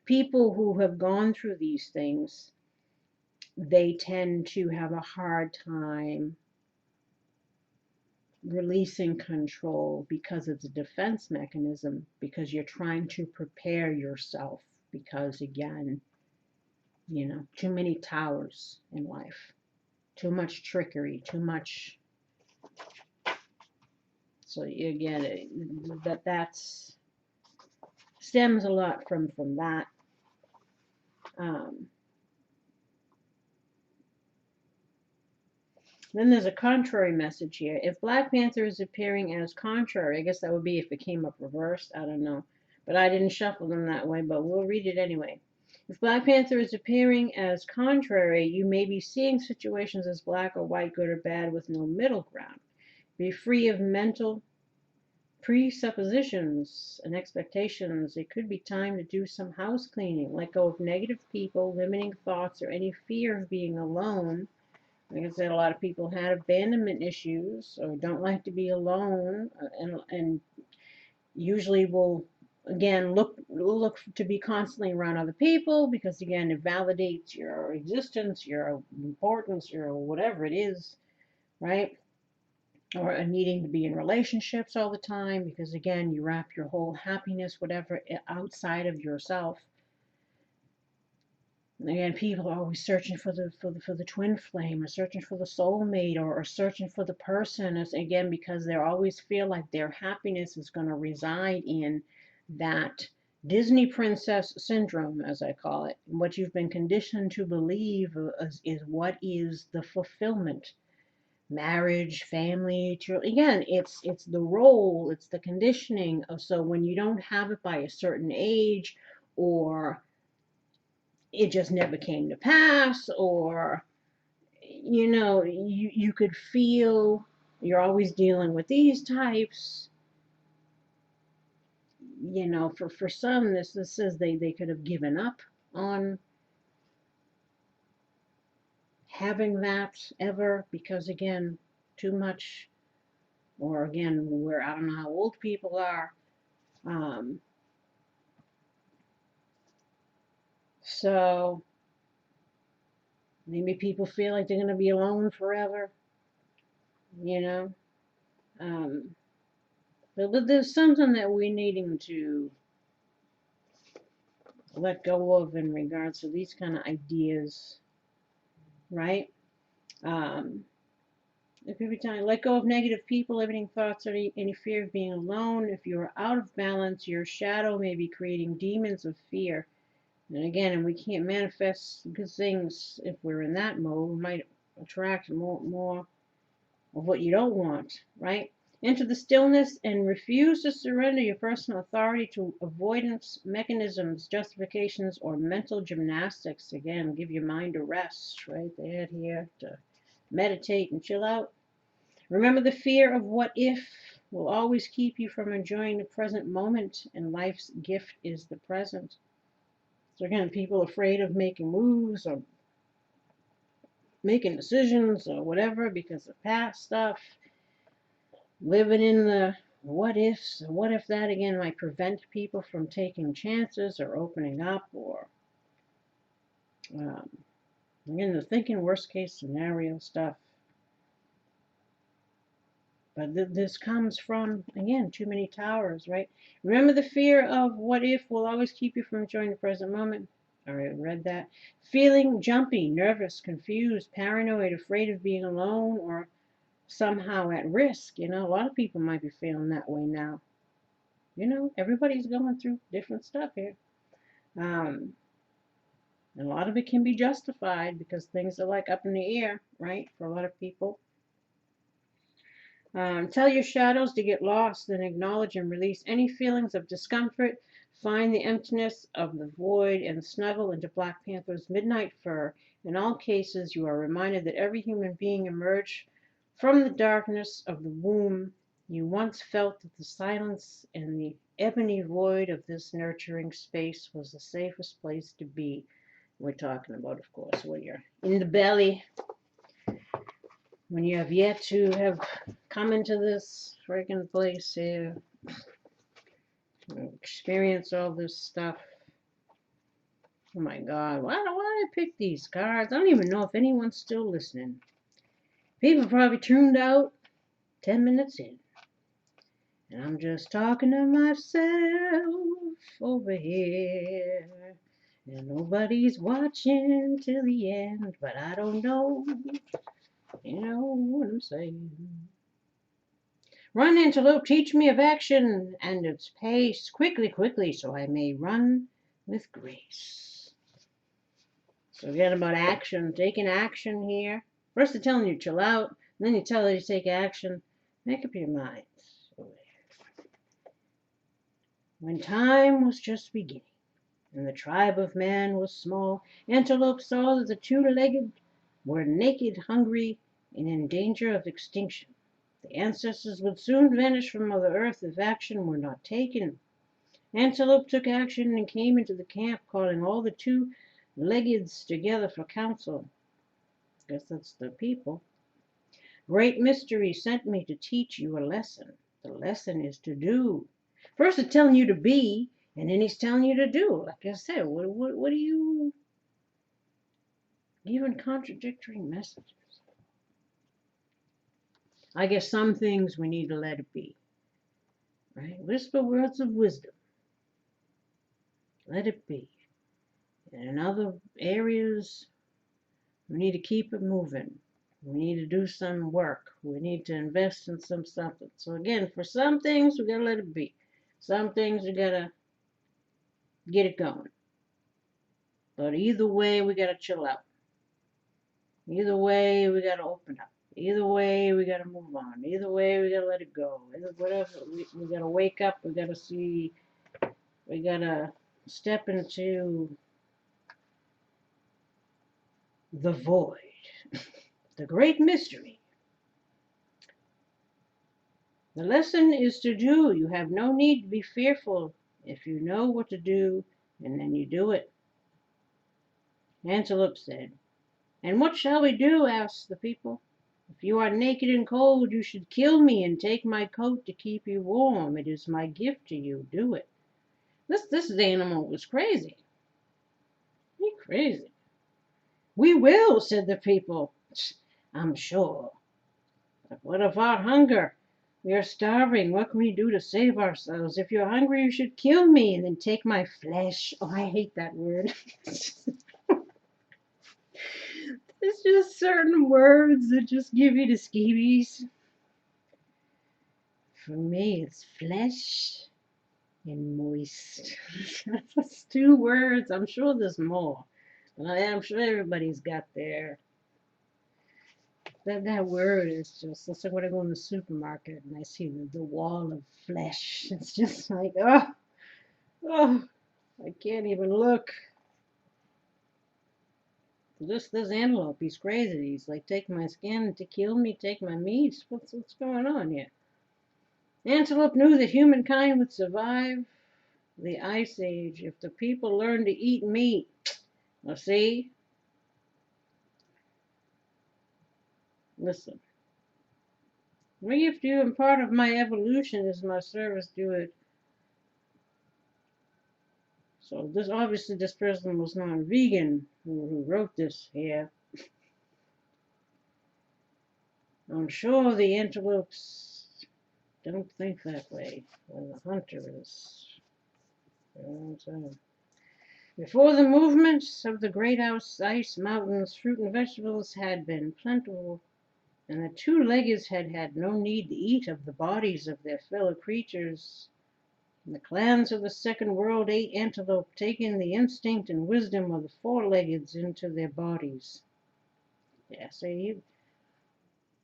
people who have gone through these things, they tend to have a hard time releasing control because it's a defense mechanism, because you're trying to prepare yourself, because again, too many towers in life, too much trickery, too much. So again, that's stems a lot from that. Then there's a contrary message here. If Black Panther is appearing as contrary, I guess that would be if it came up reversed. I don't know. But I didn't shuffle them that way, but we'll read it anyway. If Black Panther is appearing as contrary, you may be seeing situations as black or white, good or bad, with no middle ground. Be free of mental presuppositions and expectations. It could be time to do some house cleaning, let go of negative people, limiting thoughts, or any fear of being alone. Like I said, a lot of people had abandonment issues or don't like to be alone, and usually will again look to be constantly around other people because again it validates your existence, your importance, your whatever it is, right? Or needing to be in relationships all the time because again you wrap your whole happiness, whatever, outside of yourself. Again, people are always searching for the twin flame, or searching for the soulmate, or searching for the person. Again, because they always feel like their happiness is going to reside in that Disney princess syndrome, as I call it. What you've been conditioned to believe is what is the fulfillment. Marriage, family, children. Again, it's the role, it's the conditioning. So when you don't have it by a certain age, or it just never came to pass, or, you know, you could feel you're always dealing with these types. You know, for some, this says they could have given up on having that ever, because again, too much, or again, where I don't know how old people are. Um, so maybe people feel like they're going to be alone forever, you know. Um, but there's something that we're needing to let go of in regards to these kind of ideas, right? Um, it could be time let go of negative people, limiting thoughts, or any fear of being alone. If you are out of balance, your shadow may be creating demons of fear. And again, and we can't manifest good things if we're in that mode. We might attract more of what you don't want, right? Enter the stillness and refuse to surrender your personal authority to avoidance mechanisms, justifications, or mental gymnastics. Again, give your mind a rest, right? They had here to meditate and chill out. Remember, the fear of what if will always keep you from enjoying the present moment, and life's gift is the present. So again, people afraid of making moves or making decisions or whatever because of past stuff, living in the what ifs, and what if that again might prevent people from taking chances or opening up, or um, again, the thinking worst case scenario stuff. But this comes from, again, too many towers, right? Remember, the fear of what if will always keep you from enjoying the present moment. All right, read that. Feeling jumpy, nervous, confused, paranoid, afraid of being alone, or somehow at risk. You know, a lot of people might be feeling that way now. You know, everybody's going through different stuff here. Um, and a lot of it can be justified because things are like up in the air, right? For a lot of people. Tell your shadows to get lost and acknowledge and release any feelings of discomfort. Find the emptiness of the void and snuggle into Black Panther's midnight fur. In all cases, you are reminded that every human being emerged from the darkness of the womb. You once felt that the silence and the ebony void of this nurturing space was the safest place to be. We're talking about, of course, when you're in the belly, when you have yet to have come into this freaking place here, experience all this stuff. Oh my God, why did I pick these cards? I don't even know if anyone's still listening. People probably tuned out 10 minutes in. And I'm just talking to myself over here. And nobody's watching till the end, but I don't know. You know what I'm saying. Run, antelope, teach me of action and its pace. Quickly, quickly, so I may run with grace. So again, about action, taking action here. First they're telling you to chill out, and then you tell her to take action. Make up your mind. When time was just beginning, and the tribe of man was small, Antelope saw that the two-legged were naked, hungry, and in danger of extinction. The ancestors would soon vanish from Mother Earth if action were not taken. Antelope took action and came into the camp, calling all the two-leggeds together for council. I guess that's the people. Great Mystery sent me to teach you a lesson. The lesson is to do. First, he's telling you to be, and then he's telling you to do. Like I said, what are you giving contradictory messages? I guess some things we need to let it be. Right? Whisper words of wisdom. Let it be. And in other areas, we need to keep it moving. We need to do some work. We need to invest in something. So again, for some things, we gotta let it be. Some things we gotta get it going. But either way, we gotta chill out. Either way, we gotta open up. Either way, we gotta move on. Either way, we gotta let it go. Either whatever, we gotta wake up. We gotta see. We gotta step into the void, the great mystery. The lesson is to do. You have no need to be fearful if you know what to do, and then you do it. Antelope said, "And what shall we do?" asked the people. "If you are naked and cold, you should kill me and take my coat to keep you warm. It is my gift to you. Do it." This animal was crazy. He crazy. "We will," said the people. "I'm sure. But what of our hunger? We are starving. What can we do to save ourselves? If you're hungry, you should kill me and then take my flesh." Oh, I hate that word. There's just certain words that just give you the skeebies. For me, it's flesh and moist. That's 2 words. I'm sure there's more. But I'm sure everybody's got their. That word is just, it's like when I go in the supermarket and I see the wall of flesh. It's just like, oh, I can't even look. This antelope, he's crazy. He's like, take my skin to kill me, take my meat. What's going on here? Antelope knew that humankind would survive the Ice Age if the people learned to eat meat. Now, see? Listen. My gift to you and part of my evolution is my service to it. So this obviously this person was not a vegan who wrote this here. I'm sure the antelopes don't think that way when the hunter is. You know what I'm saying? Before the movements of the great ice mountains, fruit and vegetables had been plentiful, and the two-leggeds had had no need to eat of the bodies of their fellow creatures. And the clans of the second world ate antelope, taking the instinct and wisdom of the four-leggeds into their bodies. Yeah, see,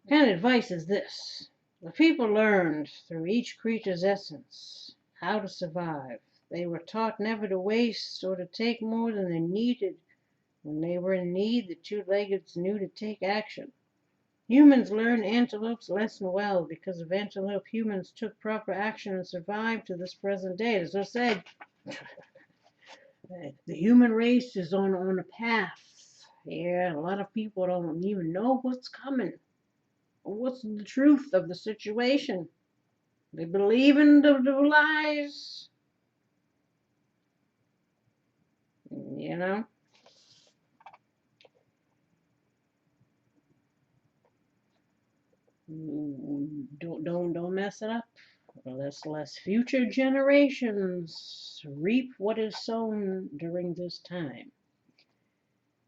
kind of advice is this. The people learned through each creature's essence how to survive. They were taught never to waste or to take more than they needed. When they were in need, the two-leggeds knew to take action. Humans learned antelope's lesson well. Because of antelope, humans took proper action and survived to this present day. As I said, the human race is on a path. Yeah, a lot of people don't even know what's coming. What's the truth of the situation? They believe in the lies. You know? Don't mess it up. Lest future generations reap what is sown during this time.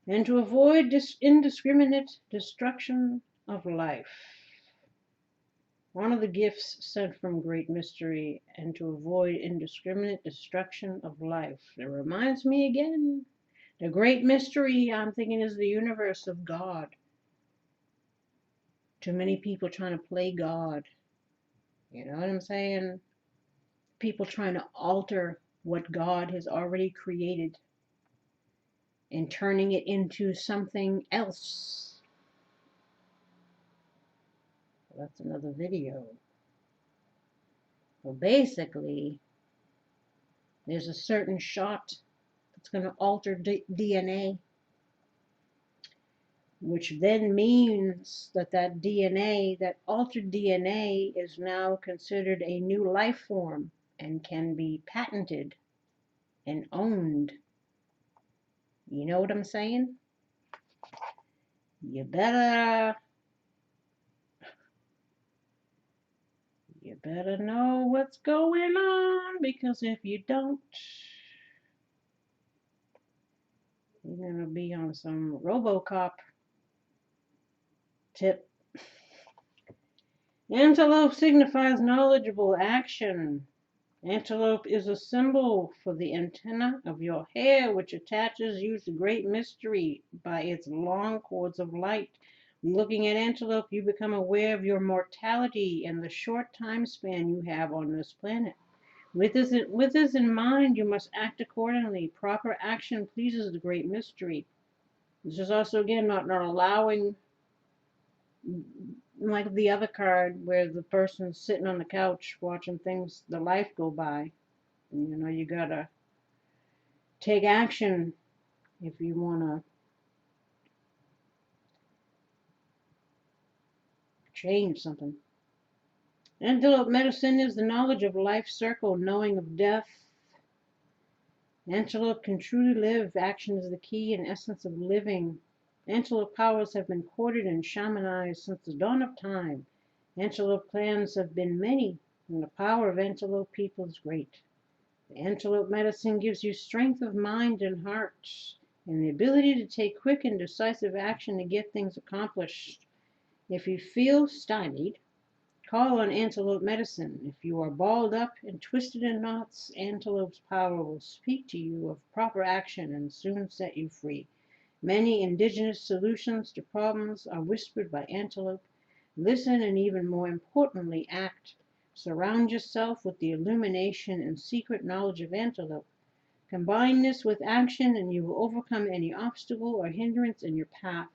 And to avoid indiscriminate destruction of life. One of the gifts sent from Great Mystery, and to avoid indiscriminate destruction of life. It reminds me again, the Great Mystery, I'm thinking, is the universe of God. Too many people trying to play God. You know what I'm saying? People trying to alter what God has already created and turning it into something else. Well, that's another video. Well, basically, there's a certain shot that's going to alter DNA, which then means that DNA, that altered DNA, is now considered a new life form and can be patented and owned. You know what I'm saying? You better know what's going on, because if you don't, you're gonna be on some RoboCop tip. Antelope signifies knowledgeable action. Antelope is a symbol for the antenna of your hair, which attaches you to great mystery by its long cords of light. Looking at antelope, you become aware of your mortality and the short time span you have on this planet. With this in mind, you must act accordingly. Proper action pleases the great mystery. This is also, again, not allowing, like the other card, where the person's sitting on the couch watching things, the life go by. And, you gotta take action if you wanna change something. Antelope medicine is the knowledge of life circle, knowing of death. Antelope can truly live. Action is the key and essence of living. Antelope powers have been courted and shamanized since the dawn of time. Antelope clans have been many, and the power of antelope people is great. The antelope medicine gives you strength of mind and heart, and the ability to take quick and decisive action to get things accomplished. If you feel stymied, call on antelope medicine. If you are balled up and twisted in knots, antelope's power will speak to you of proper action and soon set you free. Many indigenous solutions to problems are whispered by antelope. Listen and, even more importantly, act. Surround yourself with the illumination and secret knowledge of antelope. Combine this with action and you will overcome any obstacle or hindrance in your path.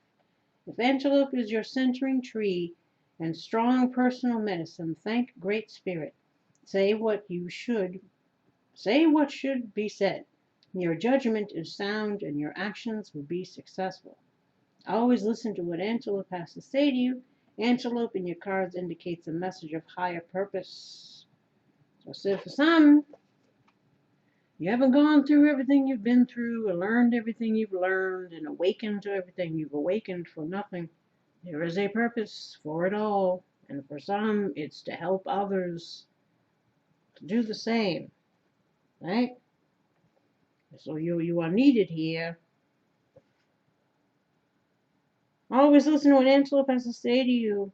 If antelope is your centering tree and strong personal medicine, thank Great Spirit. Say what should be said. Your judgment is sound and your actions will be successful. Always listen to what antelope has to say to you. Antelope in your cards indicates a message of higher purpose. So I said, for some, you haven't gone through everything you've been through and learned everything you've learned and awakened to everything you've awakened for nothing. There is a purpose for it all, and for some, it's to help others to do the same, right? So you are needed here. Always listen to what Antelope has to say to you.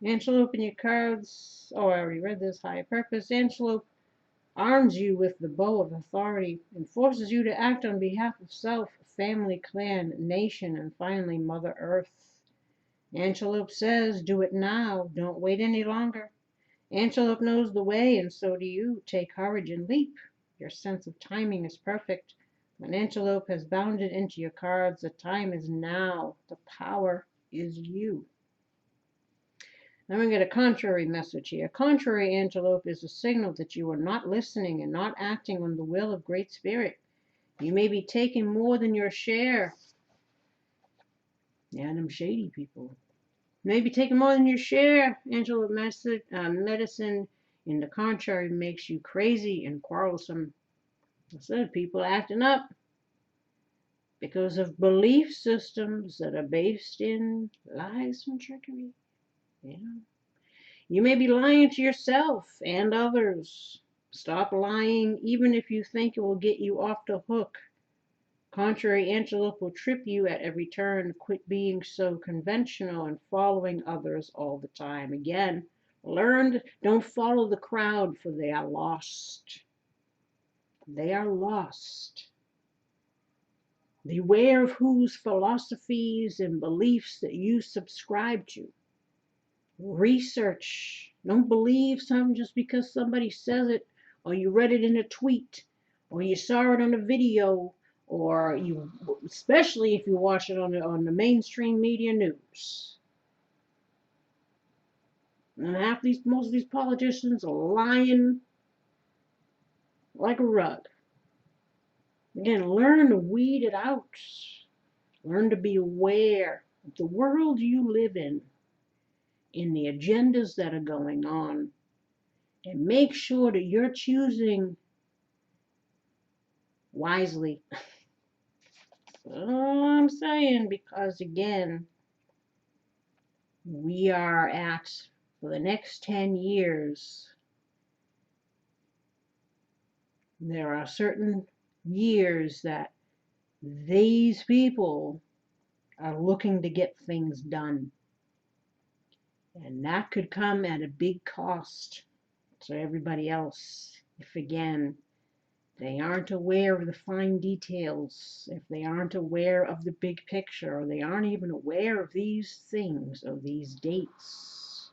Antelope in your cards. Oh, I already read this. Higher purpose. Antelope arms you with the bow of authority and forces you to act on behalf of self, family, clan, nation, and finally Mother Earth. Antelope says, do it now. Don't wait any longer. Antelope knows the way, and so do you. Take courage and leap. Your sense of timing is perfect. When Antelope has bounded into your cards, the time is now. The power is you. Now we get a contrary message here. Contrary Antelope is a signal that you are not listening and not acting on the will of Great Spirit. You may be taking more than your share. Yeah, them shady people. Maybe taking more than your share. Antelope medicine, in the contrary, makes you crazy and quarrelsome. Instead of people acting up because of belief systems that are based in lies and trickery. Yeah. You may be lying to yourself and others. Stop lying, even if you think it will get you off the hook. Contrary antelope will trip you at every turn. Quit being so conventional and following others all the time. Again, learn, don't follow the crowd, for they are lost. They are lost. Beware of whose philosophies and beliefs that you subscribe to. Research. Don't believe something just because somebody says it, or you read it in a tweet, or you saw it on a video, or you, especially if you watch it on the mainstream media news. And most of these politicians are lying like a rug. Again, learn to weed it out. Learn to be aware of the world you live in the agendas that are going on, and make sure that you're choosing wisely. That's all I'm saying, because again, we are at, for the next 10 years, there are certain years that these people are looking to get things done. And that could come at a big cost to everybody else if, again, they aren't aware of the fine details, if they aren't aware of the big picture, or they aren't even aware of these things, of these dates.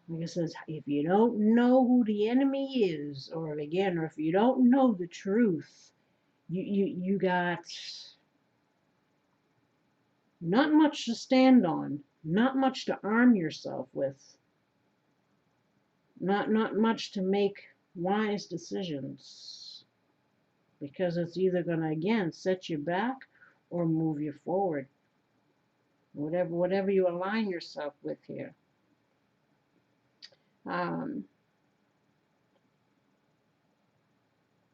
Like it says, if you don't know who the enemy is, or if you don't know the truth, you got Not much to stand on. Not much to arm yourself with. Not much to make wise decisions. Because it's either going to, again, set you back or move you forward. Whatever you align yourself with here.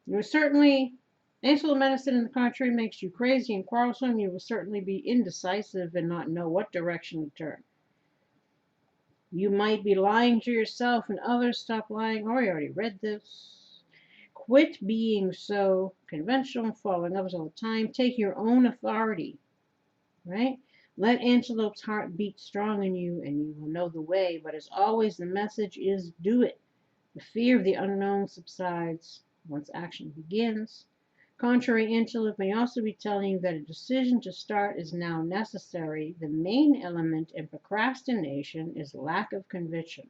You're certainly, ancient medicine in the contrary makes you crazy and quarrelsome. You will certainly be indecisive and not know what direction to turn. You might be lying to yourself and others. Stop lying. Oh, I already read this. Quit being so conventional and following others all the time. Take your own authority, right? Let Antelope's heart beat strong in you and you will know the way. But as always, the message is do it. The fear of the unknown subsides once action begins. Contrary Antelope may also be telling you that a decision to start is now necessary. The main element in procrastination is lack of conviction.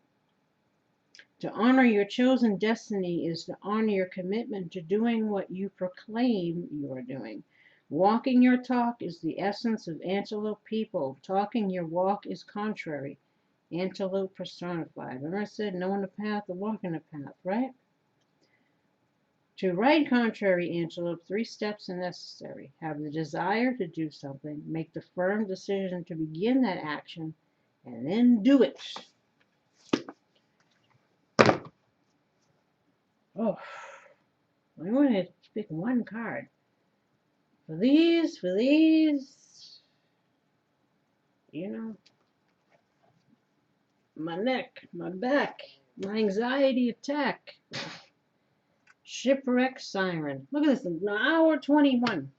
To honor your chosen destiny is to honor your commitment to doing what you proclaim you are doing. Walking your talk is the essence of Antelope people. Talking your walk is contrary. Antelope personified. Remember I said knowing the path or walking the path, right? To ride contrary Antelope, 3 steps are necessary. Have the desire to do something, make the firm decision to begin that action, and then do it. Oh, I want to pick one card. For these, you know, my neck, my back, my anxiety attack. Shipwreck siren. Look at this, an hour 21.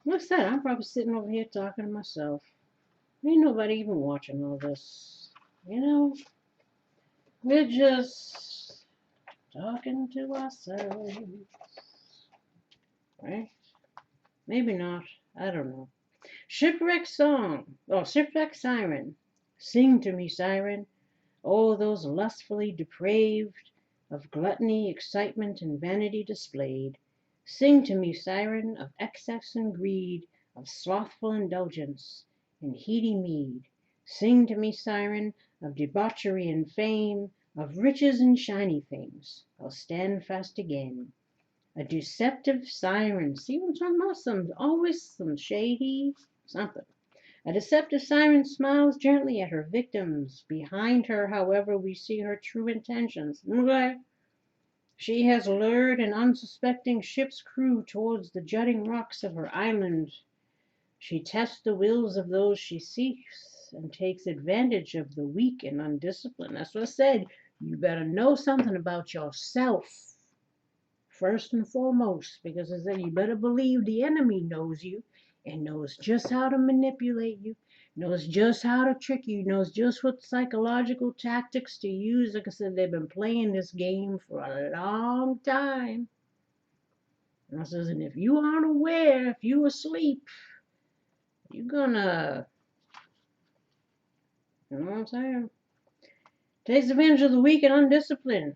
What's that? I'm probably sitting over here talking to myself. Ain't nobody even watching all this. You know, we're just talking to ourselves. Right? Maybe not. I don't know. Shipwreck song. Oh, shipwreck siren. Sing to me, siren. Oh, those lustfully depraved, of gluttony, excitement, and vanity displayed. Sing to me, siren, of excess and greed, of slothful indulgence, and heady mead. Sing to me, siren, of debauchery and fame, of riches and shiny things. I'll stand fast again. A deceptive siren. See what I'm talking about? Always some shady something. A deceptive siren smiles gently at her victims. Behind her, however, we see her true intentions. Okay. She has lured an unsuspecting ship's crew towards the jutting rocks of her island. She tests the wills of those she seeks and takes advantage of the weak and undisciplined. That's what I said. You better know something about yourself, first and foremost, because I said you better believe the enemy knows you and knows just how to manipulate you, knows just how to trick you, knows just what psychological tactics to use. Like I said, they've been playing this game for a long time. And I says, and if you aren't aware, if you asleep, you're gonna, you know what I'm saying? Takes advantage of the weak and undisciplined.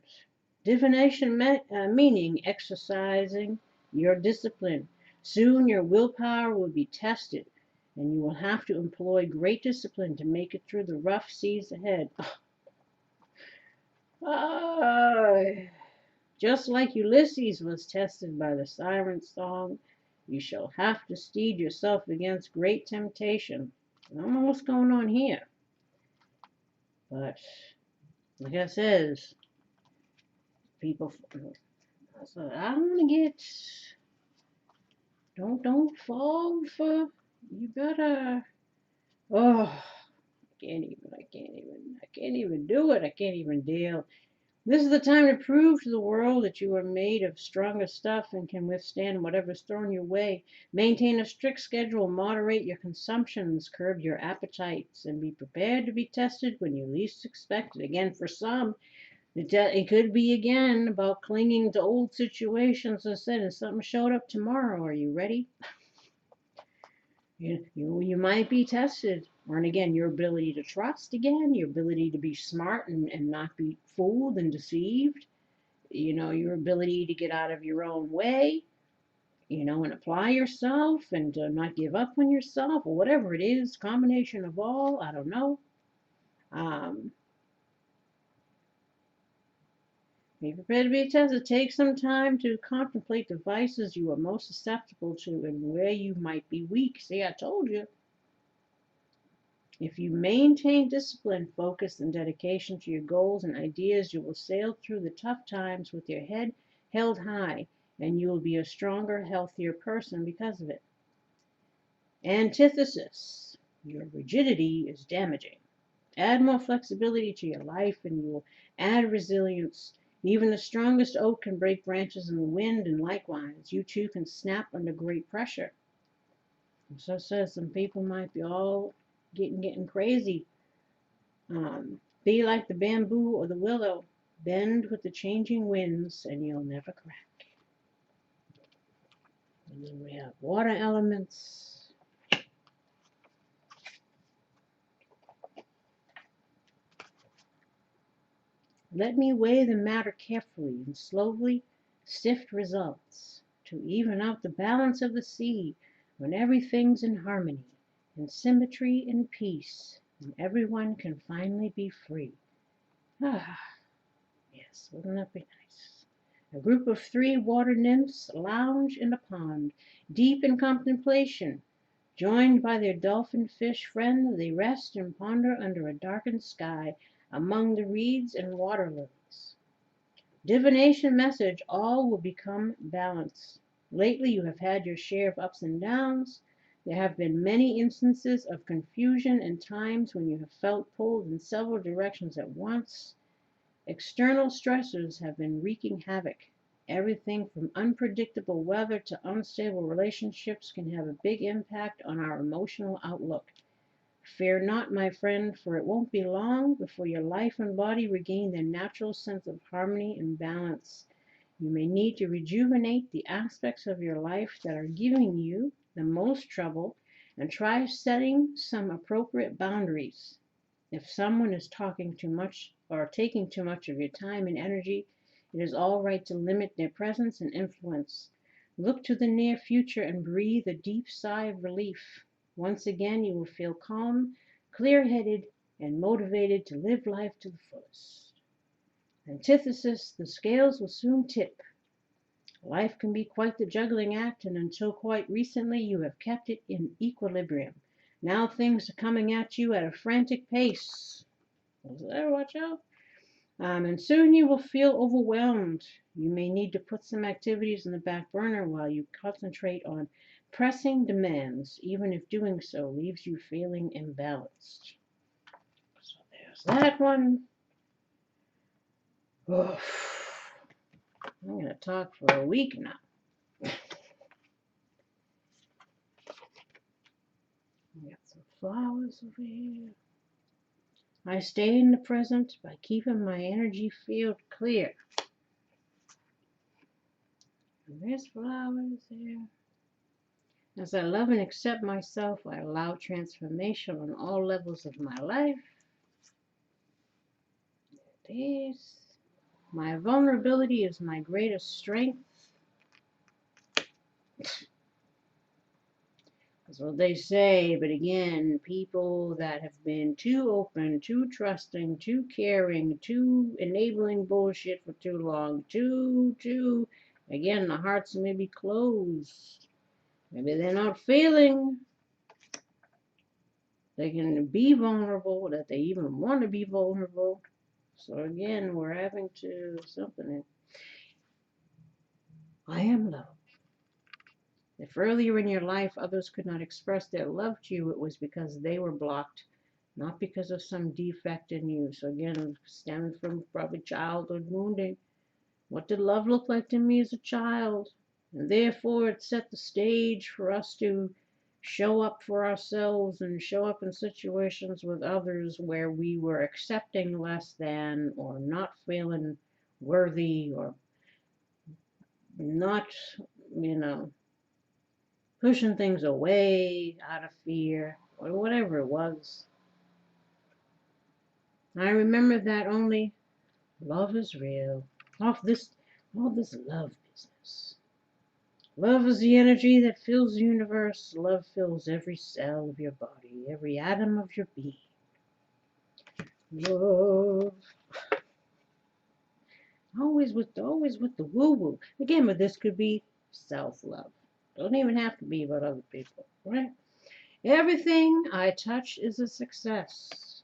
Divination meaning exercising your discipline. Soon your willpower will be tested, and you will have to employ great discipline to make it through the rough seas ahead. Just like Ulysses was tested by the siren song, you shall have to steed yourself against great temptation. I don't know what's going on here, but like I says, people. So I don't want to get. Don't fall for. You better. Oh, I can't even do it. I can't even deal. This is the time to prove to the world that you are made of stronger stuff and can withstand whatever's thrown your way. Maintain a strict schedule, moderate your consumptions, curb your appetites, and be prepared to be tested when you least expect it. Again, for some, it could be again about clinging to old situations. As I said, if something showed up tomorrow, are you ready? You might be tested. And again, your ability to trust again, your ability to be smart and not be fooled and deceived, your ability to get out of your own way, and apply yourself and not give up on yourself or whatever it is, combination of all, I don't know. Be prepared to be tested. Take some time to contemplate the vices you are most susceptible to and where you might be weak. See, I told you. If you maintain discipline, focus, and dedication to your goals and ideas, you will sail through the tough times with your head held high, and you will be a stronger, healthier person because of it. Antithesis. Your rigidity is damaging. Add more flexibility to your life, and you will add resilience. Even the strongest oak can break branches in the wind, and likewise, you too can snap under great pressure. So it says some people might be all getting crazy. Be like the bamboo or the willow. Bend with the changing winds, and you'll never crack. And then we have water elements. Let me weigh the matter carefully and slowly sift results to even out the balance of the sea when everything's in harmony, in symmetry and peace, and everyone can finally be free. Ah, yes, wouldn't that be nice? A group of 3 water nymphs lounge in a pond, deep in contemplation. Joined by their dolphin fish friend, they rest and ponder under a darkened sky among the reeds and water lilies. Divination message: all will become balanced. Lately you have had your share of ups and downs. There have been many instances of confusion and times when you have felt pulled in several directions at once. External stressors have been wreaking havoc. Everything from unpredictable weather to unstable relationships can have a big impact on our emotional outlook. Fear not, my friend, for it won't be long before your life and body regain their natural sense of harmony and balance. You may need to rejuvenate the aspects of your life that are giving you the most trouble and try setting some appropriate boundaries. If someone is talking too much or taking too much of your time and energy, it is all right to limit their presence and influence. Look to the near future and breathe a deep sigh of relief. Once again, you will feel calm, clear-headed, and motivated to live life to the fullest. Antithesis: the scales will soon tip. Life can be quite the juggling act, and until quite recently you have kept it in equilibrium. Now things are coming at you at a frantic pace. So watch out. And soon you will feel overwhelmed. You may need to put some activities in the back burner while you concentrate on pressing demands, even if doing so leaves you feeling imbalanced. So there's that one. Oof. I'm going to talk for a week now. We got some flowers over here. I stay in the present by keeping my energy field clear. And there's flowers there. As I love and accept myself, I allow transformation on all levels of my life. This. My vulnerability is my greatest strength. That's what they say, but again, people that have been too open, too trusting, too caring, too enabling bullshit for too long, again, the hearts may be closed. Maybe they're not feeling they can be vulnerable, that they even want to be vulnerable. So again, we're having to something. I am love. If earlier in your life others could not express their love to you, it was because they were blocked, not because of some defect in you. So again, stemming from probably childhood wounding. What did love look like to me as a child? And therefore it set the stage for us to show up for ourselves and show up in situations with others where we were accepting less than or not feeling worthy or not, pushing things away out of fear or whatever it was. I remember that only love is real. All this love business. Love is the energy that fills the universe. Love fills every cell of your body, every atom of your being. Love. Always with the woo-woo. Again, but this could be self-love. Don't even have to be about other people, right? Everything I touch is a success.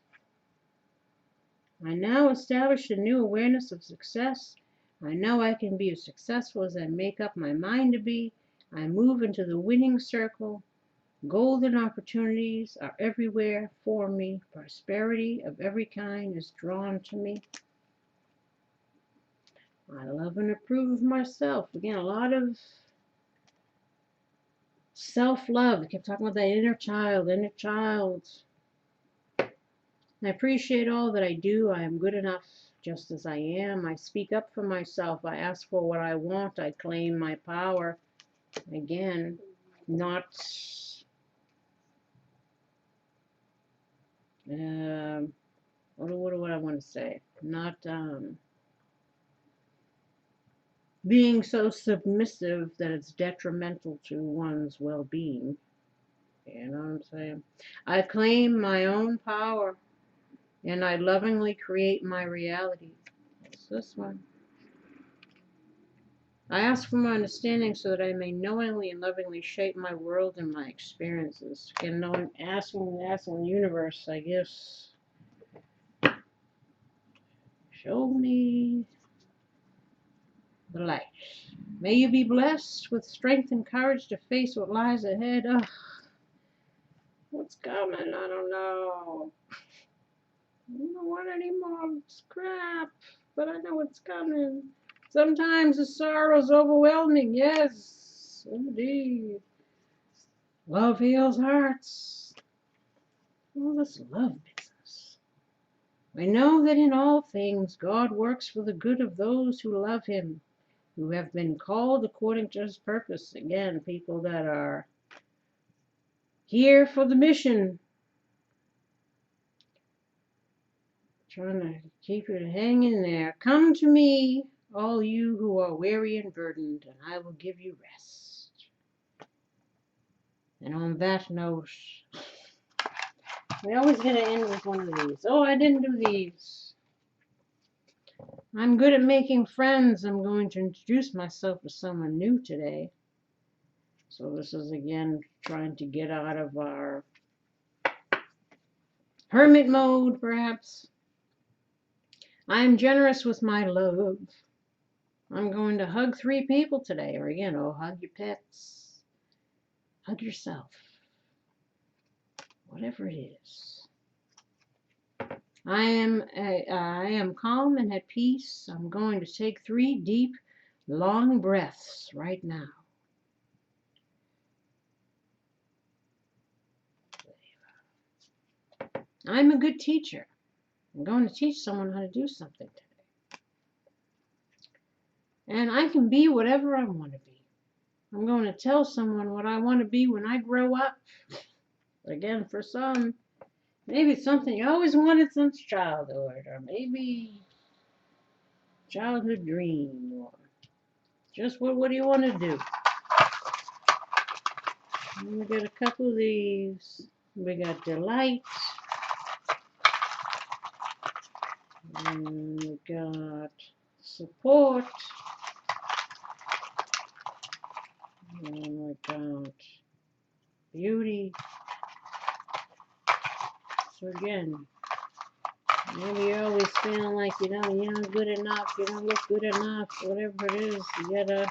I now establish a new awareness of success. I know I can be as successful as I make up my mind to be. I move into the winning circle. Golden opportunities are everywhere for me. Prosperity of every kind is drawn to me. I love and approve of myself. Again, a lot of self-love. I kept talking about that inner child, I appreciate all that I do. I am good enough just as I am. I speak up for myself. I ask for what I want. I claim my power. Again, not what do I want to say? Not being so submissive that it's detrimental to one's well-being. You know what I'm saying? I claim my own power, and I lovingly create my reality. What's this one? I ask for my understanding so that I may knowingly and lovingly shape my world and my experiences. Again, asking the universe, I guess, show me the light. May you be blessed with strength and courage to face what lies ahead. Ugh, what's coming? I don't know. I don't want any more crap, but I know it's coming. Sometimes the sorrow is overwhelming. Yes, indeed. Love heals hearts. All this love business. We know that in all things God works for the good of those who love Him, who have been called according to His purpose. Again, people that are here for the mission. Trying to keep it hanging there. Come to me, all you who are weary and burdened, and I will give you rest. And on that note, we always going to end with one of these. Oh, I didn't do these. I'm good at making friends. I'm going to introduce myself to someone new today. So this is, again, trying to get out of our hermit mode, perhaps. I am generous with my love. I'm going to hug 3 people today. Or again, oh, hug your pets. Hug yourself. Whatever it is. I am calm and at peace. I'm going to take 3 deep, long breaths right now. I'm a good teacher. I'm going to teach someone how to do something today. And I can be whatever I want to be. I'm going to tell someone what I want to be when I grow up. Again, for some, maybe it's something you always wanted since childhood, or maybe childhood dream, or just what do you want to do? And we got a couple of these. We got delight. And we got support. And we got beauty. So again, maybe you're always feeling like you're not good enough, you don't look good enough, whatever it is, you gotta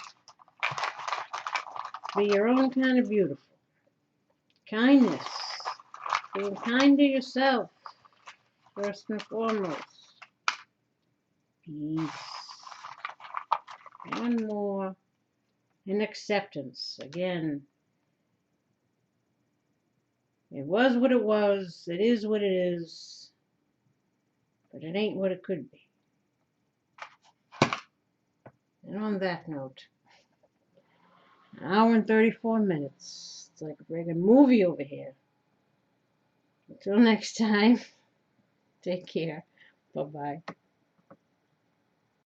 be your own kind of beautiful. Kindness. Being kind to yourself, first and foremost. Peace. One more. And acceptance. Again, it was what it was, it is what it is, but it ain't what it could be. And on that note, an hour and 34 minutes. It's like a regular movie over here. Until next time, take care. Bye-bye.